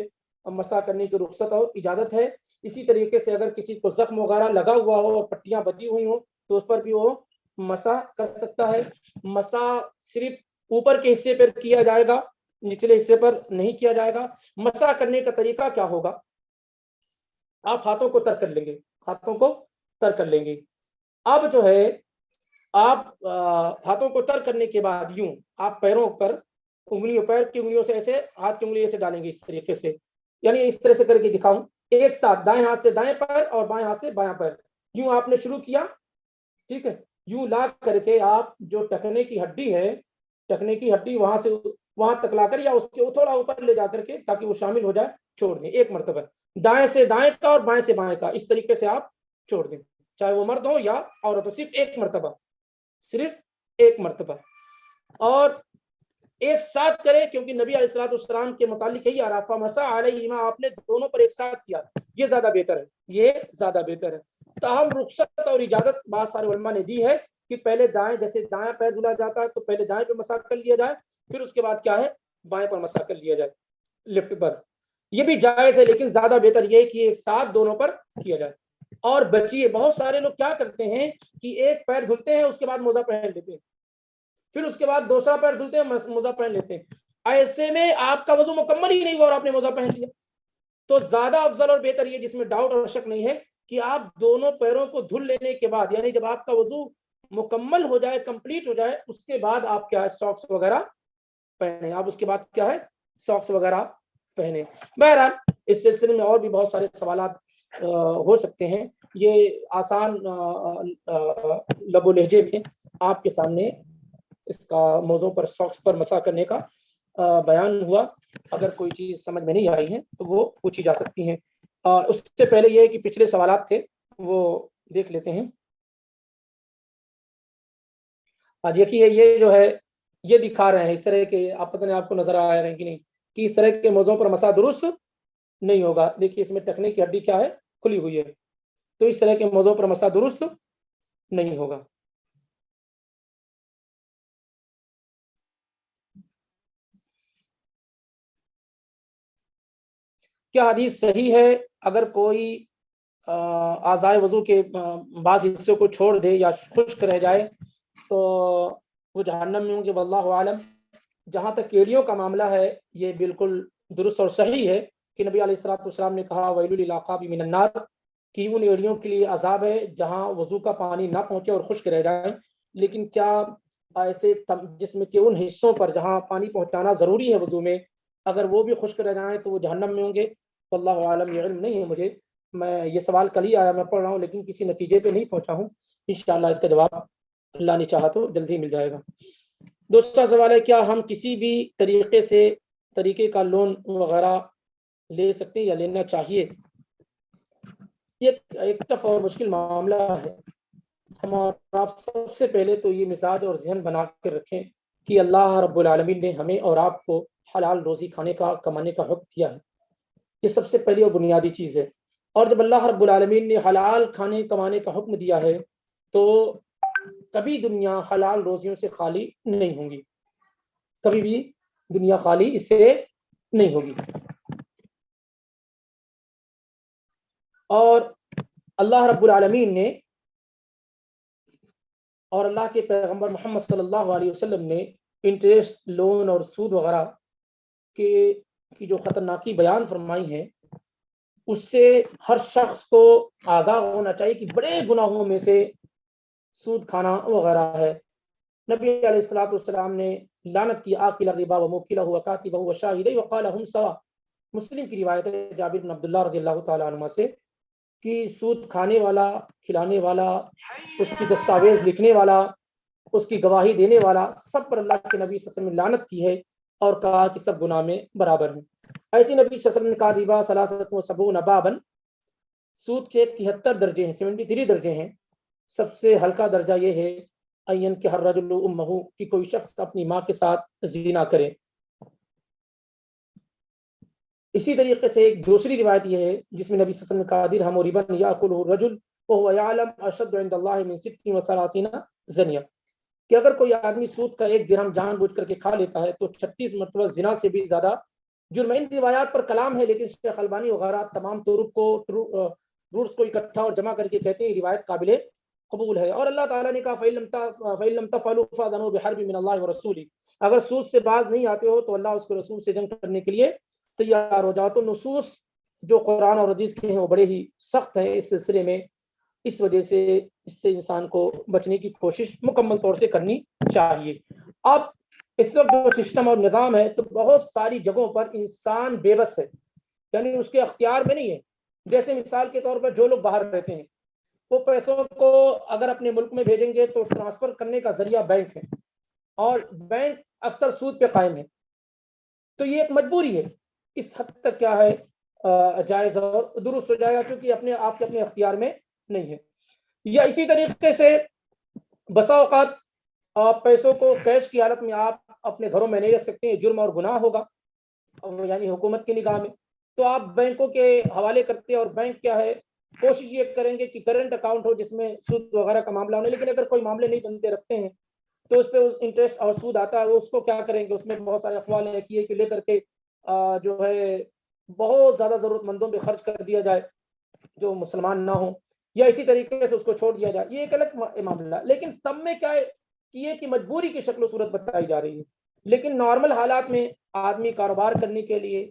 مسح کرنے کی رخصت اور اجازت ہے. اسی طریقے سے اگر کسی کو زخم وغیرہ لگا ہوا ہو اور پٹیاں بندھی ہوئی ہوں تو اس پر بھی وہ مسح کر سکتا ہے. مسح صرف اوپر کے حصے پر کیا جائے گا, نچلے حصے پر نہیں کیا جائے گا. مسح کرنے کا طریقہ کیا ہوگا, آپ ہاتھوں کو تر کر لیں گے, ہاتھوں کو تر کر لیں گے. اب جو ہے آپ ہاتھوں کو تر کرنے کے بعد یوں آپ پیروں پر انگلیوں, پیر کی انگلیوں سے ایسے, ہاتھ کی انگلی سے ڈالیں گے اس طریقے سے, یعنی اس طرح سے کر کے دکھاؤں, ایک ساتھ دائیں ہاتھ سے دائیں پیر اور بائیں ہاتھ سے بایاں پیر, یوں آپ نے شروع کیا, ٹھیک ہے. یوں لا کر کے آپ جو ٹخنے کی ہڈی ہے, ٹخنے کی ہڈی وہاں سے وہاں تک لا کر یا اس کے تھوڑا اوپر لے جا کر کے تاکہ وہ شامل ہو جائے, چھوڑ دیں 1 مرتبہ. دائیں سے دائیں کا اور بائیں سے بائیں کا, اس طریقے سے آپ چھوڑ دیں, چاہے وہ مرد ہو یا عورت ہو, صرف 1 مرتبہ, صرف 1 مرتبہ. اور ایک ساتھ کرے, کیونکہ نبی علیہ الصلوۃ والسلام کے متعلق یہی آ رہا, فمسح علیہما, آپ نے دونوں پر ایک ساتھ کیا, یہ زیادہ بہتر ہے, یہ زیادہ بہتر ہے. تاہم رخصت اور اجازت بعض سارے علماء نے دی ہے کہ پہلے دائیں, جیسے دائیں پیر دھلا جاتا ہے تو پہلے دائیں پہ مسح کر لیا جائے, پھر اس کے بعد کیا ہے بائیں پر مسح کر لیا جائے لفٹ پر. یہ بھی جائز ہے, لیکن زیادہ بہتر یہ ہے کہ ایک ساتھ دونوں پر کیا جائے. اور بچیے, بہت سارے لوگ کیا کرتے ہیں کہ ایک پیر دھلتے ہیں اس کے بعد موزہ پہن لیتے ہیں, پھر اس کے بعد دوسرا پیر دھلتے ہیں موزہ پہن لیتے ہیں. ایسے میں آپ کا وضو مکمل ہی نہیں ہوا اور آپ نے موزہ پہن لیا. تو زیادہ افضل اور بہتر یہ, جس میں ڈاؤٹ اور شک نہیں ہے, کہ آپ دونوں پیروں کو دھل لینے کے بعد, یعنی جب آپ کا وضو مکمل ہو جائے, کمپلیٹ ہو جائے, اس کے بعد آپ کیا ہے ساکس وغیرہ پہنے. آپ اس کے بعد کیا ہے ساکس وغیرہ پہنے. بہرحال اس سلسلے میں اور بھی بہت سارے سوالات ہو سکتے ہیں. یہ آسان لب و لہجے میں آپ کے سامنے اس کا موضوع پر ساکس پر مسح کرنے کا بیان ہوا. اگر کوئی چیز سمجھ میں نہیں آئی ہے تو وہ پوچھی جا سکتی ہیں. اس سے پہلے یہ کہ پچھلے سوالات تھے وہ دیکھ لیتے ہیں. دیکھیے یہ جو ہے یہ دکھا رہے ہیں اس طرح کے, آپ پتہ نہیں آپ کو نظر آ رہے ہیں کہ نہیں, کہ اس طرح کے موضوع پر مسح درست نہیں ہوگا. دیکھیے اس میں ٹخنے کی ہڈی کیا ہے, کھلی ہوئی ہے, تو اس طرح کے موضوع پر مسح درست نہیں ہوگا. کیا حدیث صحیح ہے اگر کوئی اعضائے وضو کے بعض حصوں کو چھوڑ دے یا خشک رہ جائے تو وہ جہنم میں ہوں گے، واللہ عالم۔ جہاں تک ایڑیوں کا معاملہ ہے یہ بالکل درست اور صحیح ہے کہ نبی علیہ الصلوۃ والسلام نے کہا ویل للعقاب من النار، کہ ان ایڑیوں کے لیے عذاب ہے جہاں وضو کا پانی نہ پہنچے اور خشک رہ جائیں۔ لیکن کیا ایسے جسم کے ان حصوں پر جہاں پانی پہنچانا ضروری ہے وضو میں، اگر وہ بھی خشک رہ جائیں تو وہ جہنم میں ہوں گے؟ واللہ عالم، یہ علم نہیں ہے مجھے، میں یہ سوال کل ہی آیا، میں پڑھ رہا ہوں لیکن کسی نتیجے پہ نہیں پہنچا ہوں۔ انشاءاللہ اس کا جواب اللہ نے چاہا تو جلدی مل جائے گا۔ دوسرا سوال ہے کیا ہم کسی بھی طریقے کا لون وغیرہ لے سکتے ہیں یا لینا چاہیے؟ یہ ایک ٹف اور مشکل معاملہ ہے۔ ہم اور آپ سب سے پہلے تو یہ مزاج اور ذہن بنا کے رکھیں کہ اللہ رب العالمین نے ہمیں اور آپ کو حلال روزی کمانے کا حکم دیا ہے۔ یہ سب سے پہلی اور بنیادی چیز ہے۔ اور جب اللہ رب العالمین نے حلال کمانے کا حکم دیا ہے تو کبھی دنیا حلال روزیوں سے خالی نہیں ہوں گی، کبھی بھی دنیا خالی اس سے نہیں ہوگی۔ اور اللہ رب العالمین نے اور اللہ کے پیغمبر محمد صلی اللہ علیہ وسلم نے انٹرسٹ، لون اور سود وغیرہ کی جو خطرناکی بیان فرمائی ہے، اس سے ہر شخص کو آگاہ ہونا چاہیے کہ بڑے گناہوں میں سے سود کھانا وغیرہ ہے۔ نبی علیہ الصلوۃ والسلام نے لعنت کی آکل الربا وموکلہ وکاتبہ وشاہدہ وقال ہم سوا۔ مسلم کی روایت ہے جابر بن عبداللہ رضی اللہ تعالی عنہما سے کہ سود کھانے والا، کھلانے والا، اس کی دستاویز لکھنے والا، اس کی گواہی دینے والا، سب پر اللہ کے نبی صلی اللہ علیہ وسلم نے لعنت کی ہے اور کہا کہ سب گناہ میں برابر ہیں۔ ایسی نبی صلی اللہ علیہ وسلم نے کہا ربا ثلاثۃ وسبعون بابا، سود کے 73 درجے ہیں، 73 درجے ہیں۔ سب سے ہلکا درجہ یہ ہے این کہ ہر رجل امہ، کہ کوئی شخص اپنی ماں کے ساتھ زنا کرے۔ اسی طریقے سے ایک دوسری روایت یہ ہے جس میں نبی صلی اللہ علیہ وسلم نے کہا درہم ربا یاکلہ الرجل وهو يعلم اشد عند الله من 36 زنیہ، کہ اگر کوئی آدمی سود کا ایک درہم جان بوجھ کر کے کھا لیتا ہے تو 36 مرتبہ زنا سے بھی زیادہ جرم ہے۔ ان روایات پر کلام ہے لیکن شیخ البانی وغیرہ تمام طرق کو روٹس کو اکٹھا اور جمع کر کے کہتے ہیں یہ روایت قابل قبول ہے۔ اور اللہ تعالیٰ نے کہا فَإِن لَمْ تَفْعَلُوا فَأْذَنُوا بِحَرْبٍ مِّنَ اللَّهِ وَرَسُولِهِ، اگر سود سے باز نہیں آتے ہو تو اللہ اس کے رسول سے جنگ کرنے کے لیے تیار ہو جاؤ۔ تو نصوص جو قرآن اور حدیث کے ہیں وہ بڑے ہی سخت ہیں اس سلسلے میں، اس وجہ سے اس سے انسان کو بچنے کی کوشش مکمل طور سے کرنی چاہیے۔ اب اس وقت جو سسٹم اور نظام ہے تو بہت ساری جگہوں پر انسان بے بس ہے، یعنی اس کے اختیار میں نہیں ہے۔ جیسے مثال کے طور پر جو لوگ باہر رہتے ہیں وہ پیسوں کو اگر اپنے ملک میں بھیجیں گے تو ٹرانسفر کرنے کا ذریعہ بینک ہے، اور بینک اکثر سود پہ قائم ہے، تو یہ ایک مجبوری ہے۔ اس حد تک کیا ہے جائز اور درست ہو جائے گا کیونکہ اپنے آپ کے اپنے اختیار میں نہیں ہے۔ یا اسی طریقے سے بسا اوقات پیسوں کو کیش کی حالت میں آپ اپنے گھروں میں نہیں رکھ سکتے ہیں، جرم اور گناہ ہوگا یعنی حکومت کی نگاہ میں، تو آپ بینکوں کے حوالے کرتے ہیں، اور بینک کیا ہے کوشش یہ کریں گے کہ کرنٹ اکاؤنٹ ہو جس میں سود وغیرہ کا معاملہ ہونے، لیکن اگر کوئی معاملے نہیں بنتے رکھتے ہیں تو اس پہ انٹرسٹ اور سود آتا ہے، اس کو کیا کریں گے؟ اس میں بہت سارے اقوال ہیں کہ لے کر کے جو ہے بہت زیادہ ضرورت مندوں پہ خرچ کر دیا جائے جو مسلمان نہ ہوں، یا اسی طریقے سے اس کو چھوڑ دیا جائے، یہ ایک الگ معاملہ ہے۔ لیکن سب میں کیا ہے کہ یہ کہ مجبوری کی شکل و صورت بتائی جا رہی ہے، لیکن نارمل حالات میں آدمی کاروبار کرنے کے لیے،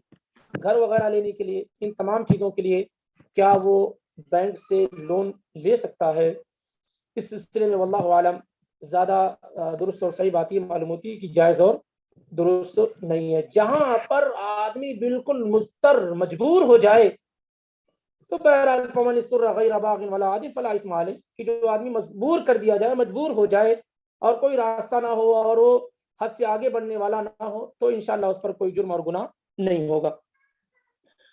گھر وغیرہ لینے کے لیے، ان تمام چیزوں کے لیے کیا وہ بینک سے لون لے سکتا ہے؟ اس سلسلے میں واللہ عالم زیادہ درست اور صحیح بات یہ معلوم ہوتی ہے کہ جائز اور درست نہیں ہے۔ جہاں پر آدمی بالکل مضطر مجبور ہو جائے تو بہرحال فمن اضطر غیر باغ ولا عاد فلا اثم علیہ، کہ جو آدمی مجبور کر دیا جائے، مجبور ہو جائے اور کوئی راستہ نہ ہو اور وہ حد سے آگے بڑھنے والا نہ ہو تو انشاءاللہ اس پر کوئی جرم اور گناہ نہیں ہوگا۔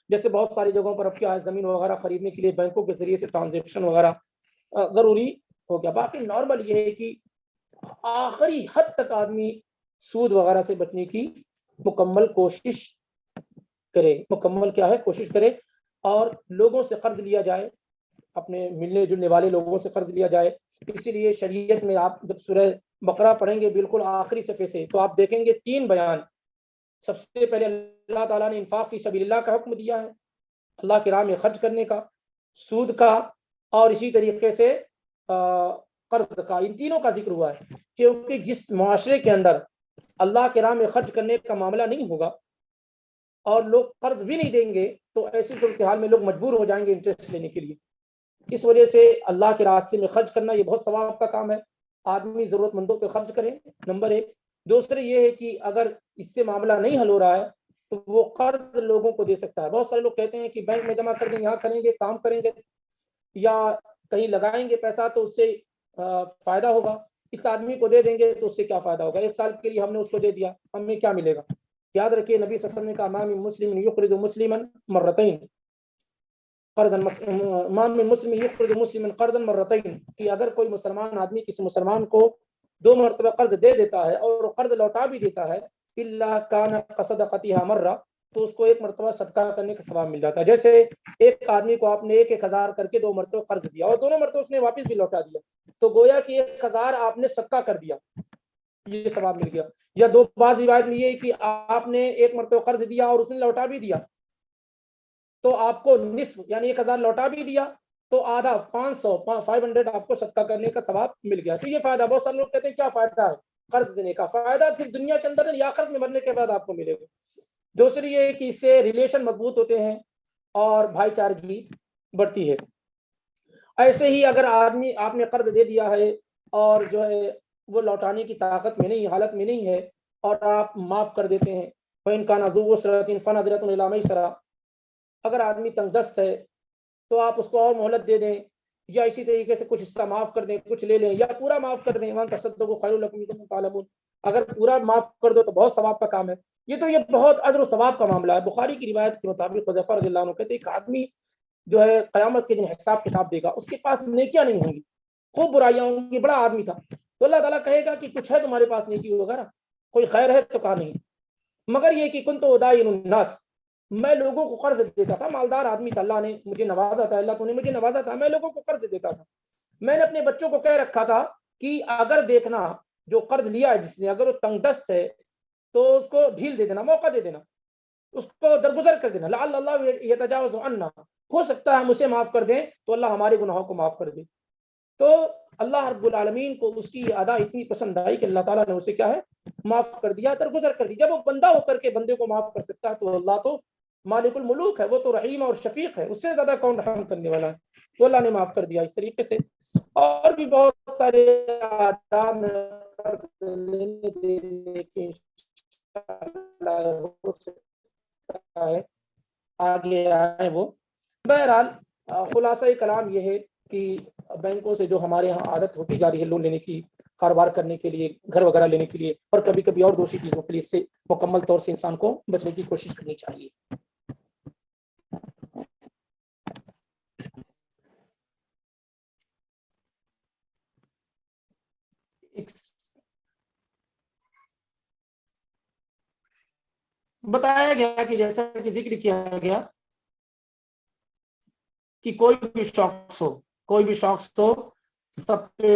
جیسے بہت ساری جگہوں پر اب کیا ہے زمین وغیرہ خریدنے کے لیے بینکوں کے ذریعے سے ٹرانزیکشن وغیرہ ضروری ہو گیا۔ باقی نارمل یہ ہے کہ آخری حد تک آدمی سود وغیرہ سے بچنے کی مکمل کوشش کرے، مکمل کیا ہے کوشش کرے، اور لوگوں سے قرض لیا جائے، اپنے ملنے جلنے والے لوگوں سے قرض لیا جائے۔ اسی لیے شریعت میں آپ جب سورہ بقرہ پڑھیں گے بالکل آخری صفحے سے تو آپ دیکھیں گے 3 بیان۔ سب سے پہلے اللہ تعالیٰ نے انفاق فی سبیل اللہ کا حکم دیا ہے، اللہ کی راہ میں خرچ کرنے کا، سود کا، اور اسی طریقے سے قرض کا، ان تینوں کا ذکر ہوا ہے، کیونکہ جس معاشرے کے اندر اللہ کے راہ میں خرچ کرنے کا معاملہ نہیں ہوگا اور لوگ قرض بھی نہیں دیں گے تو ایسی صورتحال میں لوگ مجبور ہو جائیں گے انٹرسٹ لینے کے لیے. اس وجہ سے اللہ کے راستے میں خرچ کرنا یہ بہت ثواب کا کام ہے. آدمی ضرورت مندوں پہ خرچ کرے، نمبر ایک. دوسرے یہ ہے کہ اگر اس سے معاملہ نہیں حل ہو رہا ہے تو وہ قرض لوگوں کو دے سکتا ہے. بہت سارے لوگ کہتے ہیں کہ بینک میں جمع کر دیں، یہاں کریں گے، کام کریں گے یا کہیں لگائیں گے پیسہ تو اس سے فائدہ ہوگا. اس آدمی کو دے دیں گے تو اس سے کیا فائدہ ہوگا؟ 1 سال کے لیے ہم نے اس کو دے دیا، ہمیں کیا ملے گا؟ یاد رکھیے نبی صلی اللہ علیہ وسلم نے کہا ما من مسلم یقرض مسلما مرتين قرضا ما من مسلم یقرض مسلما قرضا مرتين، کہ اگر کوئی مسلمان آدمی کسی مسلمان کو 2 مرتبہ قرض دے دیتا ہے اور قرض لوٹا بھی دیتا ہے الا كان قصدقتها مره، تو اس کو 1 مرتبہ صدقہ کرنے کا ثواب مل جاتا ہے. جیسے ایک آدمی کو آپ نے 1,000 کر کے 2 مرتبہ قرض دیا اور دونوں مرتبہ اس نے واپس بھی لوٹا دیا، تو گویا کہ 1,000 آپ نے صدقہ کر دیا، یہ ثواب مل گیا. یا دو بعض روایت میں یہ ہے کہ آپ نے 1 مرتبہ قرض دیا اور اس نے لوٹا بھی دیا تو آپ کو نصف یعنی 1,000 لوٹا بھی دیا تو آدھا 500 آپ کو صدقہ کرنے کا ثواب مل گیا. تو یہ فائدہ، بہت سارے لوگ کہتے ہیں کیا فائدہ ہے قرض دینے کا؟ فائدہ صرف دنیا کے اندر یا آخرت میں مرنے کے بعد آپ کو ملے گا. دوسری یہ ہے کہ اس سے ریلیشن مضبوط ہوتے ہیں اور بھائی چارگی بڑھتی ہے. ایسے ہی اگر آپ نے قرض دے دیا ہے اور جو ہے وہ لوٹانے کی طاقت میں نہیں، حالت میں نہیں ہے اور آپ معاف کر دیتے ہیں، فَإِنْ كَانَ ذُو عُسْرَةٍ فَنَظِرَةٌ إِلَىٰ مَيْسَرَةٍ، اگر آدمی تنگ دست ہے تو آپ اس کو اور مہلت دے دیں یا اسی طریقے سے کچھ حصہ معاف کر دیں، کچھ لے لیں یا پورا معاف کر دیں. وَأَن تَصَدَّقُوا خَيْرٌ لَكُمْ إِن كُنتُمْ تَعْلَمُونَ، اگر پورا معاف کر دو تو بہت ثواب کا کام ہے. یہ بہت اجر و ثواب کا معاملہ ہے. بخاری کی روایت کے مطابق حذیفہ رضی اللہ عنہ کہتے ہیں ایک آدمی جو ہے قیامت کے دن حساب کتاب دے گا، اس کے پاس نیکیاں نہیں ہوں گی، خوب برائیاں ہوں گی، بڑا آدمی تھا. تو اللہ تعالیٰ کہے گا کہ کچھ ہے تمہارے پاس نیکی وغیرہ، کوئی خیر ہے؟ تو کہا نہیں، مگر یہ کہ کنت ادائن الناس، میں لوگوں کو قرض دیتا تھا. مالدار آدمی تھا، اللہ نے مجھے نوازا تھا، اللہ تو نے مجھے نوازا تھا، میں لوگوں کو قرض دیتا تھا. میں نے اپنے بچوں کو کہہ رکھا تھا کہ اگر دیکھنا جو قرض لیا ہے جس نے اگر وہ تنگ دست ہے تو اس کو ڈھیل دے دینا، موقع دے دینا، اس کو درگزر کر دینا. لعل اللہ یتجاوز عنا، ہو سکتا ہے ہم اسے معاف کر دیں تو اللہ ہمارے گناہوں کو معاف کر دے. تو اللہ رب العالمین کو اس کی ادا اتنی پسند آئی کہ اللہ تعالیٰ نے اسے کیا ہے معاف کر دیا، درگزر کر دی. جب وہ بندہ ہو کر کے بندے کو معاف کر سکتا ہے تو اللہ تو مالک الملوک ہے، وہ تو رحیم اور شفیق ہے، اس سے زیادہ کون رحم کرنے والا ہے. تو اللہ نے معاف کر دیا اس طریقے سے. اور بھی بہت سارے آداب لینے دینے کے ہو سکتا ہے آگے آئے وہ. بہرحال خلاصہ کلام یہ ہے کہ بینکوں سے جو ہمارے ہاں عادت ہوتی جا رہی ہے لون لینے کی، کاروبار کرنے کے لیے، گھر وغیرہ لینے کے لیے اور کبھی کبھی اور دوسری چیزوں کے لیے، اس سے مکمل طور سے انسان کو بچنے کی کوشش کرنی چاہیے. بتایا گیا کہ جیسا کہ ذکر کیا گیا کہ کوئی بھی شخص ہو سب پہ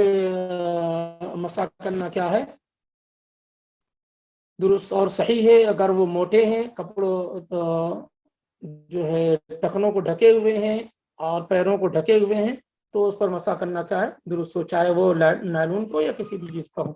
مسا کرنا کیا ہے درست اور صحیح ہے. اگر وہ موٹے ہیں، کپڑوں جو ہے ٹخنوں کو ڈھکے ہوئے ہیں اور پیروں کو ڈھکے ہوئے ہیں تو اس پر مسا کرنا کیا ہے درست ہو، چاہے وہ نائلون کو یا کسی بھی چیز کا ہو.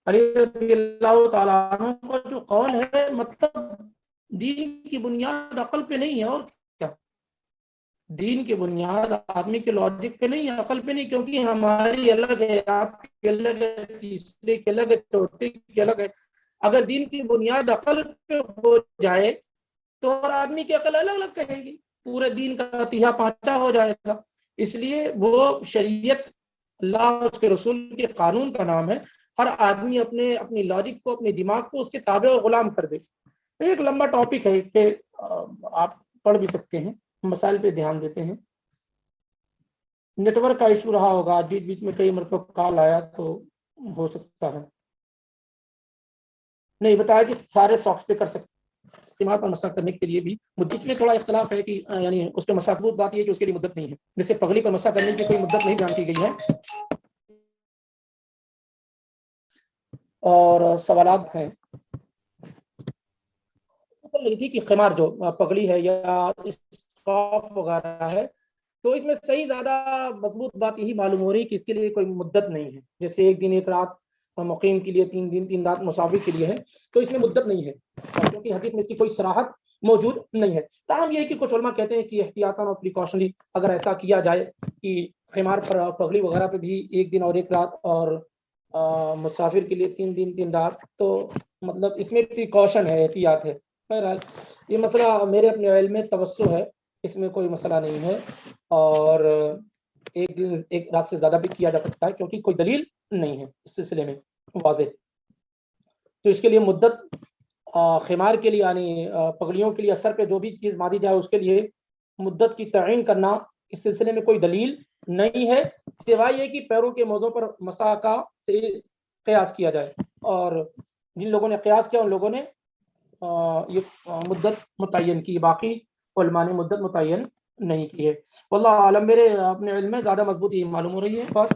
علی رضی اللہ تعالیٰ عنہ کا جو قول ہے، مطلب دین کی بنیاد عقل پہ نہیں ہے، اور کیا دین کی بنیاد آدمی کے لاجک پہ نہیں ہے، عقل پہ نہیں، کیونکہ ہماری الگ ہے، آپ کی الگ ہے، تیسرے کی الگ ہے، چوتھے کی الگ ہے. اگر دین کی بنیاد عقل پہ ہو جائے تو ہر آدمی کی عقل الگ الگ کہے گی، پورے دین کا تیہا پانچا ہو جائے گا. اس لیے وہ شریعت اللہ اس کے رسول کے قانون کا نام ہے. ہر آدمی اپنی لاجک کو، اپنے دماغ کو اس کے تابع اور غلام کر دے. ایک لمبا ٹاپک ہے، اس پہ آپ پڑھ بھی سکتے ہیں، مسائل پہ دھیان دیتے ہیں. نیٹ ورک کا ایشو رہا ہوگا، بیچ بیچ میں کئی مرتبہ کال آیا تو ہو سکتا ہے. نہیں بتایا کہ سارے ساکس پہ کر سکتے. خمار پر مسح کرنے کے لیے بھی اس میں تھوڑا اختلاف ہے کہ یعنی اس پہ مسح بات یہ ہے کہ اس کے لیے مدت نہیں ہے، جیسے پگڑی پر مسح کرنے کی کوئی مدت نہیں بیان کی گئی ہے۔ اور سوالات ہیں کہ خمار جو پگڑی ہے یا اسکارف وغیرہ ہے، تو اس میں صحیح زیادہ مضبوط بات یہی معلوم ہو رہی ہے کہ اس کے لیے کوئی مدت نہیں ہے، جیسے ایک دن ایک رات مقیم کے لیے، 3 دن 3 رات مسافر کے لیے ہے، تو اس میں مدت نہیں ہے کیونکہ حدیث میں اس کی کوئی صراحت موجود نہیں ہے۔ تاہم یہ ہے کہ کچھ علماء کہتے ہیں کہ احتیاطاً اور پریکاشنلی اگر ایسا کیا جائے کہ خمار پر پگڑی وغیرہ پہ بھی 1 دن اور 1 رات اور مسافر کے لیے 3 دن 3 رات، تو مطلب اس میں پریکاشن ہے، احتیاط ہے۔ بہرحال یہ مسئلہ میرے اپنے علم میں توسع ہے، اس میں کوئی مسئلہ نہیں ہے، اور 1 دن 1 رات سے زیادہ بھی کیا جا سکتا ہے کیونکہ کوئی دلیل نہیں ہے اس سلسلے میں واضح۔ تو اس کے لیے مدت خمار کے لیے یعنی پگڑیوں کے لیے سر پہ جو بھی چیز باندھی جائے اس کے لیے مدت کی تعین کرنا اس سلسلے میں کوئی دلیل نہیں ہے، سوائے یہ کہ پیروں کے موضوع پر مسح کا سے قیاس کیا جائے، اور جن لوگوں نے قیاس کیا ان لوگوں نے یہ مدت متعین کی، باقی علماء نے مدت متعین نہیں کی ہے۔ واللہ عالم، میرے اپنے علم میں زیادہ مضبوط یہ معلوم ہو رہی ہے بات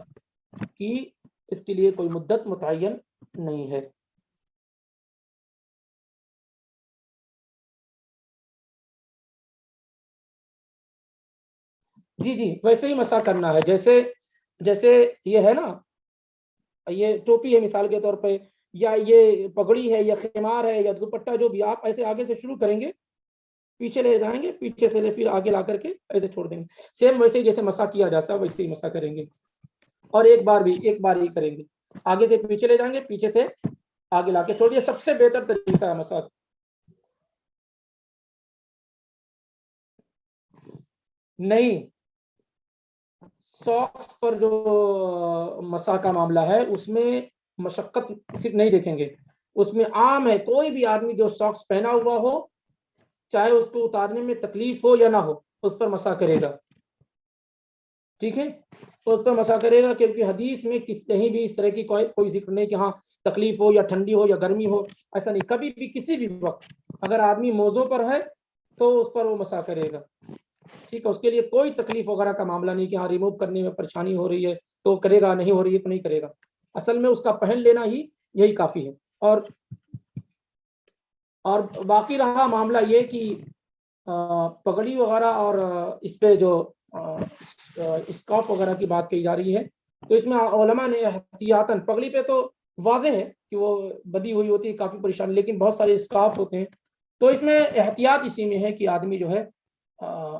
کہ اس کے لیے کوئی مدت متعین نہیں ہے۔ جی ویسے ہی مسح کرنا ہے، جیسے یہ ہے نا، یہ ٹوپی ہے مثال کے طور پہ، یا یہ پگڑی ہے یا خمار ہے یا دوپٹہ، جو بھی آپ ایسے آگے سے شروع کریں گے، پیچھے لے جائیں گے، پیچھے سے لے پھر آگے لا کر کے ایسے چھوڑ دیں گے، سیم ویسے ہی جیسے مسح کیا جاتا ہے ویسے ہی مسح کریں گے، اور ایک بار ہی کریں گے، آگے سے پیچھے لے جائیں گے، پیچھے سے آگے لا کے چھوڑ دیا، سب سے بہتر طریقہ ہے مسح۔ نہیں، ساکس پر جو مسح کا معاملہ ہے اس میں مشقت صرف نہیں دیکھیں گے، اس میں عام ہے کوئی بھی آدمی جو ساکس پہنا ہوا ہو، چاہے اس کو اتارنے میں تکلیف ہو یا نہ ہو، اس پر مسح کرے گا، ٹھیک ہے، تو اس پر مسح کرے گا، کیونکہ حدیث میں کہیں بھی اس طرح کی کوئی ذکر نہیں کہ ہاں تکلیف ہو یا ٹھنڈی ہو یا گرمی ہو، ایسا نہیں، کبھی بھی کسی بھی وقت اگر آدمی موضوع پر ہے تو اس پر وہ مسح کرے گا، ٹھیک ہے، اس کے لیے کوئی تکلیف وغیرہ کا معاملہ نہیں کہ ہاں ریموو کرنے میں پریشانی ہو رہی ہے تو کرے گا، نہیں ہو رہی ہے تو نہیں کرے گا، اصل میں اس کا پہن لینا ہی یہی کافی ہے۔ اور باقی رہا معاملہ یہ کہ پگڑی وغیرہ اور اس پہ جو اسکارف وغیرہ کی بات کہی جا رہی ہے، تو اس میں علماء نے احتیاطاً، پگڑی پہ تو واضح ہے کہ وہ بدی ہوئی ہوتی ہے، کافی پریشانی، لیکن بہت سارے اسکارف ہوتے ہیں، تو اس میں احتیاط اسی میں ہے کہ آدمی جو ہے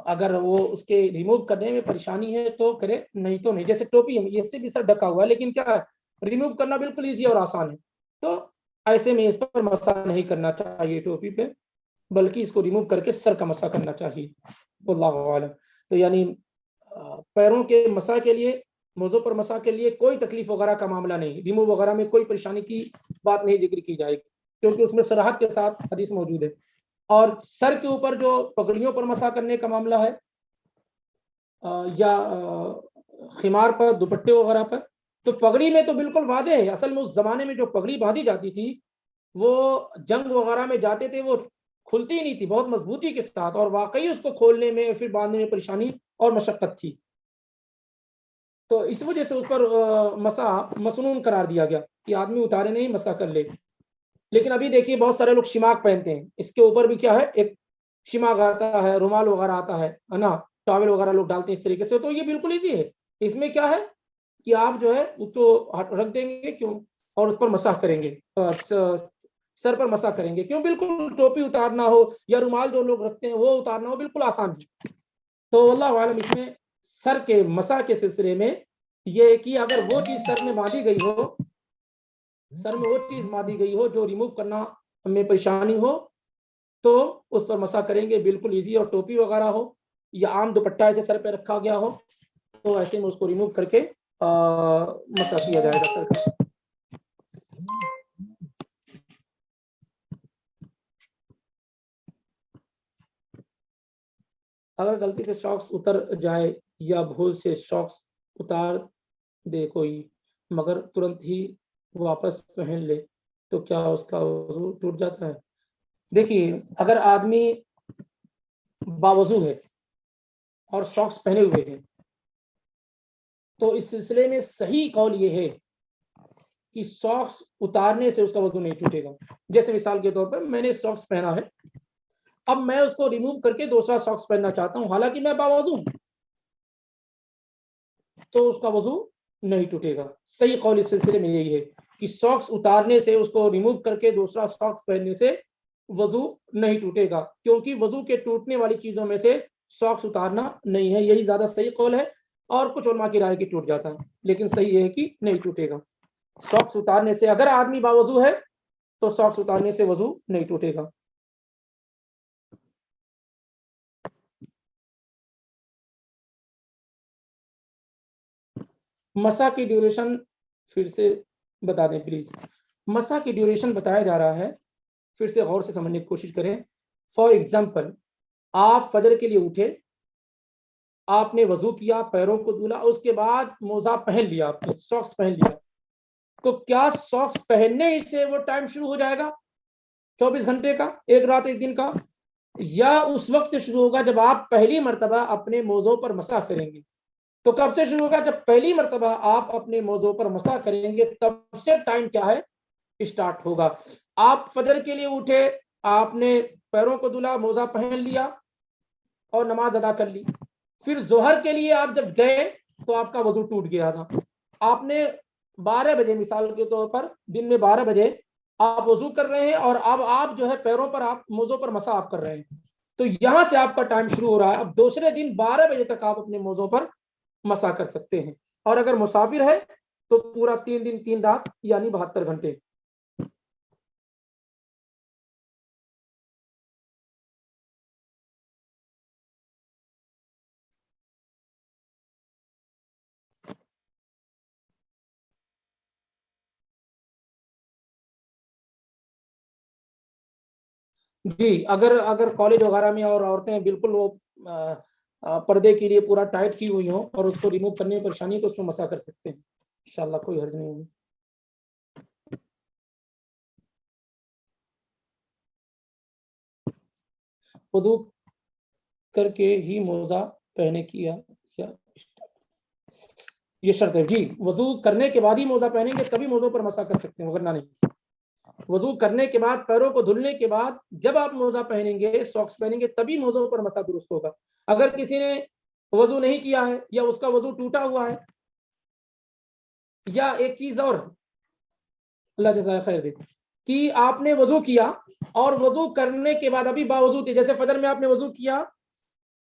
اگر وہ اس کے ریموو کرنے میں پریشانی ہے تو کرے، نہیں تو نہیں، جیسے ٹوپی ہے، اس سے بھی سر ڈھکا ہوا ہے لیکن کیا ہے ریموو کرنا بالکل ایزی اور آسان ہے، تو ایسے میں اس پر مسح نہیں کرنا چاہیے ٹوپی پہ، بلکہ اس کو ریموو کر کے سر کا مسح کرنا چاہیے، واللہ اعلم۔ تو یعنی پیروں کے مسح کے لیے، موضوع پر مسح کے لیے کوئی تکلیف وغیرہ کا معاملہ نہیں، ریموو وغیرہ میں کوئی پریشانی کی بات نہیں ذکر کی جائے گی، کیونکہ اس میں صراحت کے ساتھ حدیث موجود ہے۔ اور سر کے اوپر جو پگڑیوں پر مسح کرنے کا معاملہ ہے یا خمار پر، دوپٹے وغیرہ پر، تو پگڑی میں تو بالکل واضح ہے، اصل میں اس زمانے میں جو پگڑی باندھی جاتی تھی وہ جنگ وغیرہ میں جاتے تھے، وہ کھلتی ہی نہیں تھی بہت مضبوطی کے ساتھ، اور واقعی اس کو کھولنے میں پھر باندھنے میں پریشانی اور مشقت تھی، تو اس وجہ سے اس پر مسح مسنون قرار دیا گیا کہ آدمی اتارے نہیں مسح کر لے۔ لیکن ابھی دیکھیے بہت سارے لوگ شماغ پہنتے ہیں، اس کے اوپر بھی کیا ہے، ایک شماغ آتا ہے، رومال وغیرہ آتا ہے نا، ٹاول وغیرہ لوگ ڈالتے ہیں اس طریقے سے، تو یہ بالکل ایزی ہے، اس میں کیا ہے کہ آپ جو ہے اس کو رکھ دیں گے کیوں، اور اس پر مسح کریں گے، سر پر مسح کریں گے کیوں، بالکل ٹوپی اتارنا ہو یا رومال جو لوگ رکھتے ہیں وہ اتارنا ہو، بالکل آسان ہے۔ تو اللہ عالم اس میں سر کے مسح کے سلسلے میں یہ کہ اگر وہ چیز سر میں باندھی گئی ہو، سر میں وہ چیز باندھی گئی ہو جو ریموو کرنا ہمیں پریشانی ہو، تو اس پر مسح کریں گے، بالکل ایزی، اور ٹوپی وغیرہ ہو یا عام دوپٹہ ایسے سر پہ رکھا گیا ہو تو ایسے میں اس کو ریموو کر کے مسح کیا جائے گا سر کا۔ اگر غلطی سے شاکس اتر جائے یا بھول سے شاکس اتار دے کوئی مگر ترنت ہی واپس پہن لے تو کیا اس کا وضو ٹوٹ جاتا ہے؟ دیکھیے اگر آدمی باوضو ہے اور ساکس پہنے ہوئے ہیں تو اس سلسلے میں صحیح قول یہ ہے کہ ساکس اتارنے سے اس کا وضو نہیں ٹوٹے گا. جیسے مثال کے طور پر میں نے ساکس پہنا ہے, اب میں اس کو ریموو کر کے دوسرا ساکس پہننا چاہتا ہوں, حالانکہ میں باوضو ہوں, تو اس کا وضو نہیں ٹوٹے گا. صحیح قول اس سلسلے میں یہی ہے کہ ساکس اتارنے سے, اس کو ریموو کر کے دوسرا ساکس پہننے سے وضو نہیں ٹوٹے گا, کیونکہ وضو کے ٹوٹنے والی چیزوں میں سے ساکس اتارنا نہیں ہے. یہی زیادہ صحیح قول ہے, اور کچھ علماء کی رائے کی ٹوٹ جاتا ہے, لیکن صحیح یہ ہے کہ نہیں ٹوٹے گا. ساکس اتارنے سے, اگر آدمی باوضو ہے تو ساکس اتارنے سے وضو نہیں ٹوٹے گا. مسح کی ڈیوریشن پھر سے بتا دیں پلیز. مسح کی ڈیوریشن بتایا جا رہا ہے, پھر سے غور سے سمجھنے کی کوشش کریں. فار ایگزامپل, آپ فجر کے لیے اٹھے, آپ نے وضو کیا, پیروں کو دھلا, اس کے بعد موزہ پہن لیا, آپ نے ساکس پہن لیا, تو کیا ساکس پہننے ہی سے وہ ٹائم شروع ہو جائے گا 24 گھنٹے کا, ایک رات ایک دن کا, یا اس وقت سے شروع ہوگا جب آپ پہلی مرتبہ اپنے موزوں پر مسح کریں گے؟ تو کب سے شروع ہوگا؟ جب پہلی مرتبہ آپ اپنے موضوع پر مسح کریں گے تب سے ٹائم کیا ہے, اسٹارٹ ہوگا. آپ فجر کے لیے اٹھے, آپ نے پیروں کو دھلا, موزہ پہن لیا اور نماز ادا کر لی. پھر ظہر کے لیے آپ جب گئے تو آپ کا وضو ٹوٹ گیا تھا. آپ نے 12 بجے, مثال کے طور پر دن میں 12 بجے آپ وضو کر رہے ہیں, اور اب آپ جو ہے پیروں پر, آپ موزوں پر مسح آپ کر رہے ہیں, تو یہاں سے آپ کا ٹائم شروع ہو رہا ہے. اب دوسرے دن 12 بجے تک آپ اپنے موزوں پر مسح کر سکتے ہیں. اور اگر مسافر ہے تو پورا 3 دن 3 رات یعنی 72 گھنٹے. جی, اگر کالج وغیرہ میں اور عورتیں بالکل وہ پردے کے لیے پورا ٹائٹ کی ہوئی ہوں اور اس کو ریموو کرنے میں پریشانی ہے تو اس میں مسح کر سکتے ہیں, انشاءاللہ کوئی حرج نہیں ہوگی. وضو کر کے ہی موزہ پہنے کی یہ شرط ہے. جی, وضو کرنے کے بعد ہی موزہ پہنیں گے تبھی موزوں پر مسح کر سکتے ہیں, ورنہ نہیں. وضو کرنے کے بعد, پیروں کو دھلنے کے بعد جب آپ موزہ پہنیں گے, ساکس پہنیں گے, تبھی موزوں پر مسح درست ہوگا. اگر کسی نے وضو نہیں کیا ہے یا اس کا وضو ٹوٹا ہوا ہے, یا ایک چیز اور, اللہ جزائے خیر دے, کہ آپ نے وضو کیا اور وضو کرنے کے بعد ابھی باوضو تھے, جیسے فجر میں آپ نے وضو کیا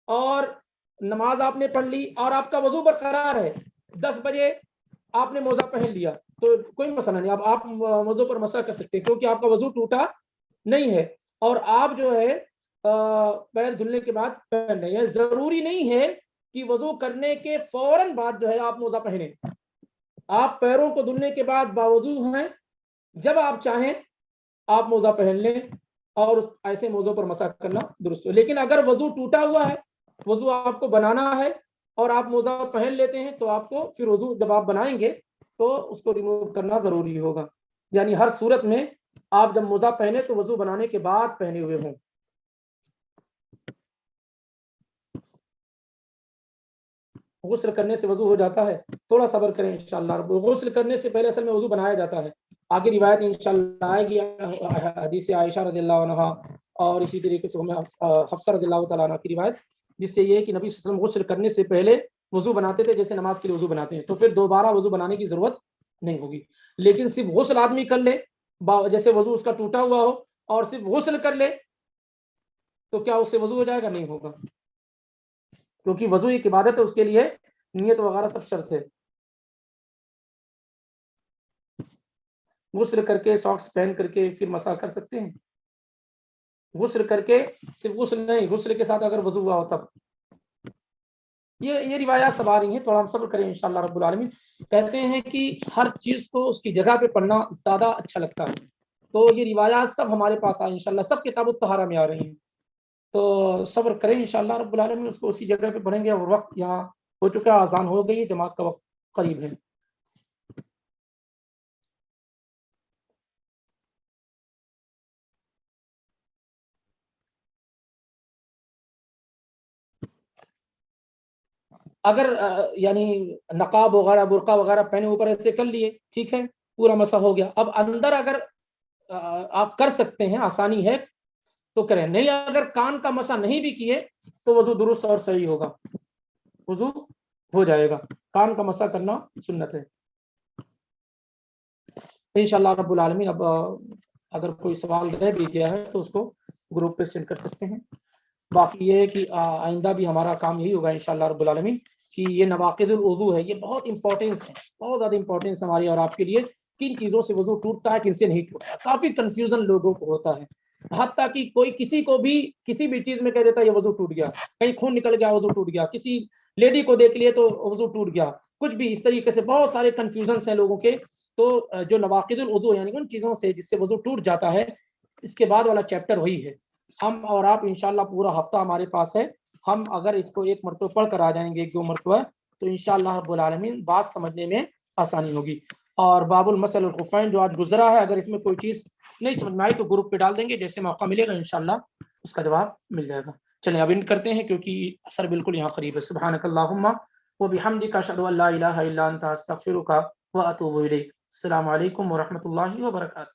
اور نماز آپ نے پڑھ لی اور آپ کا وضو برقرار ہے, 10 بجے آپ نے موزہ پہن لیا, تو کوئی مسئلہ نہیں, اب آپ موضوع پر مسح کر سکتے ہیں کیونکہ آپ کا وضو ٹوٹا نہیں ہے, اور آپ جو ہے پیر دھلنے کے بعد پہن رہے ہیں. ضروری نہیں ہے کہ وضو کرنے کے فوراً بعد جو ہے آپ موزہ پہنیں. آپ پیروں کو دھلنے کے بعد باوضو ہیں, جب آپ چاہیں آپ موزہ پہن لیں اور ایسے موضوع پر مسح کرنا درست ہو. لیکن اگر وضو ٹوٹا ہوا ہے, وضو آپ کو بنانا ہے اور آپ موزہ پہن لیتے ہیں, تو آپ کو پھر وضو جب آپ بنائیں گے تو اس کو ریموو کرنا ضروری ہوگا. یعنی ہر صورت میں آپ جب موزہ پہنے تو وضو بنانے کے بعد پہنے ہوئے ہوں. غسل کرنے سے وضو ہو جاتا ہے, تھوڑا صبر کریں انشاءاللہ. غسل کرنے سے پہلے اصل میں وضو بنایا جاتا ہے. آگے روایت انشاءاللہ آئے گی, حدیث عائشہ رضی اللہ عنہا اور اسی طریقے سے حفصہ رضی اللہ تعالیٰ عنہ کی روایت, جس سے یہ ہے کہ نبی صلی اللہ علیہ وسلم غسل کرنے سے پہلے وضو بناتے تھے جیسے نماز کے لیے وضو بناتے ہیں, تو پھر دوبارہ وضو بنانے کی ضرورت نہیں ہوگی. لیکن صرف غسل آدمی کر لے, جیسے وضو اس کا ٹوٹا ہوا ہو اور صرف غسل کر لے, تو کیا اس سے وضو ہو جائے گا؟ نہیں ہوگا, کیونکہ وضو ایک عبادت ہے, اس کے لیے نیت وغیرہ سب شرط ہے. غسل کر کے ساکس پہن کر کے پھر مسح کر سکتے ہیں. غسل کر کے, صرف غسل نہیں, غسل کے ساتھ اگر وضو ہوا ہو تب. یہ روایات سب آ رہی ہیں, تھوڑا ہم صبر کریں انشاءاللہ رب العالمین. کہتے ہیں کہ ہر چیز کو اس کی جگہ پہ پڑھنا زیادہ اچھا لگتا ہے, تو یہ روایات سب ہمارے پاس آئے انشاءاللہ, سب کتاب الطہارہ میں آ رہی ہیں. تو صبر کریں انشاءاللہ رب العالمین, اس کو اسی جگہ پہ پڑھیں گے. اور وقت یہاں ہو چکا, اذان ہو گئی, جماعت کا وقت قریب ہے. اگر یعنی نقاب وغیرہ برقع وغیرہ پہنے اوپر ایسے کر لیے، ٹھیک ہے، پورا مسح ہو گیا. اب اندر اگر آپ کر سکتے ہیں، آسانی ہے تو کریں، نہیں اگر کان کا مسح نہیں بھی کیے تو وضو درست اور صحیح ہوگا، وضو ہو جائے گا. کان کا مسح کرنا سنت ہے انشاءاللہ رب العالمین. اب اگر کوئی سوال رہ بھی گیا ہے تو اس کو گروپ پہ سینڈ کر سکتے ہیں. باقی یہ ہے کہ آئندہ بھی ہمارا کام یہی ہوگا انشاءاللہ رب العالمین کہ یہ نواقض الوضو ہے، یہ بہت امپورٹنس ہے، بہت زیادہ امپورٹنس ہماری اور آپ کے لیے. کن چیزوں سے وضو ٹوٹتا ہے، کن سے نہیں ٹوٹتا. کافی کنفیوژن لوگوں کو ہوتا ہے، حتیٰ کہ کوئی کسی کو بھی کسی بھی چیز میں کہہ دیتا ہے یہ وضو ٹوٹ گیا، کہیں خون نکل گیا وضو ٹوٹ گیا، کسی لیڈی کو دیکھ لیے تو وضو ٹوٹ گیا، کچھ بھی اس طریقے سے بہت سارے کنفیوژنس ہیں لوگوں کے. تو جو نواقض الوضو یعنی ان چیزوں سے جس سے وضو ٹوٹ جاتا ہے، اس کے بعد والا چیپٹر وہی ہے. ہم اور آپ انشاءاللہ پورا ہفتہ ہمارے پاس ہے، ہم اگر اس کو ایک مرتبہ پڑھ کر آ جائیں گے، ایک دو مرتبہ، تو انشاءاللہ رب العالمین بات سمجھنے میں آسانی ہوگی. اور باب المسح الخفین جو آج گزرا ہے، اگر اس میں کوئی چیز نہیں سمجھ میں آئی تو گروپ پہ ڈال دیں گے، جیسے موقع ملے گا انشاءاللہ اس کا جواب مل جائے گا. چلیں اب اینڈ کرتے ہیں کیونکہ اثر بالکل یہاں قریب ہے. سبحانک اللہم وبحمدک، اشہد ان لا الہ الا انت، استغفرک واتوب الیک. السلام علیکم ورحمۃ اللہ وبرکاتہ.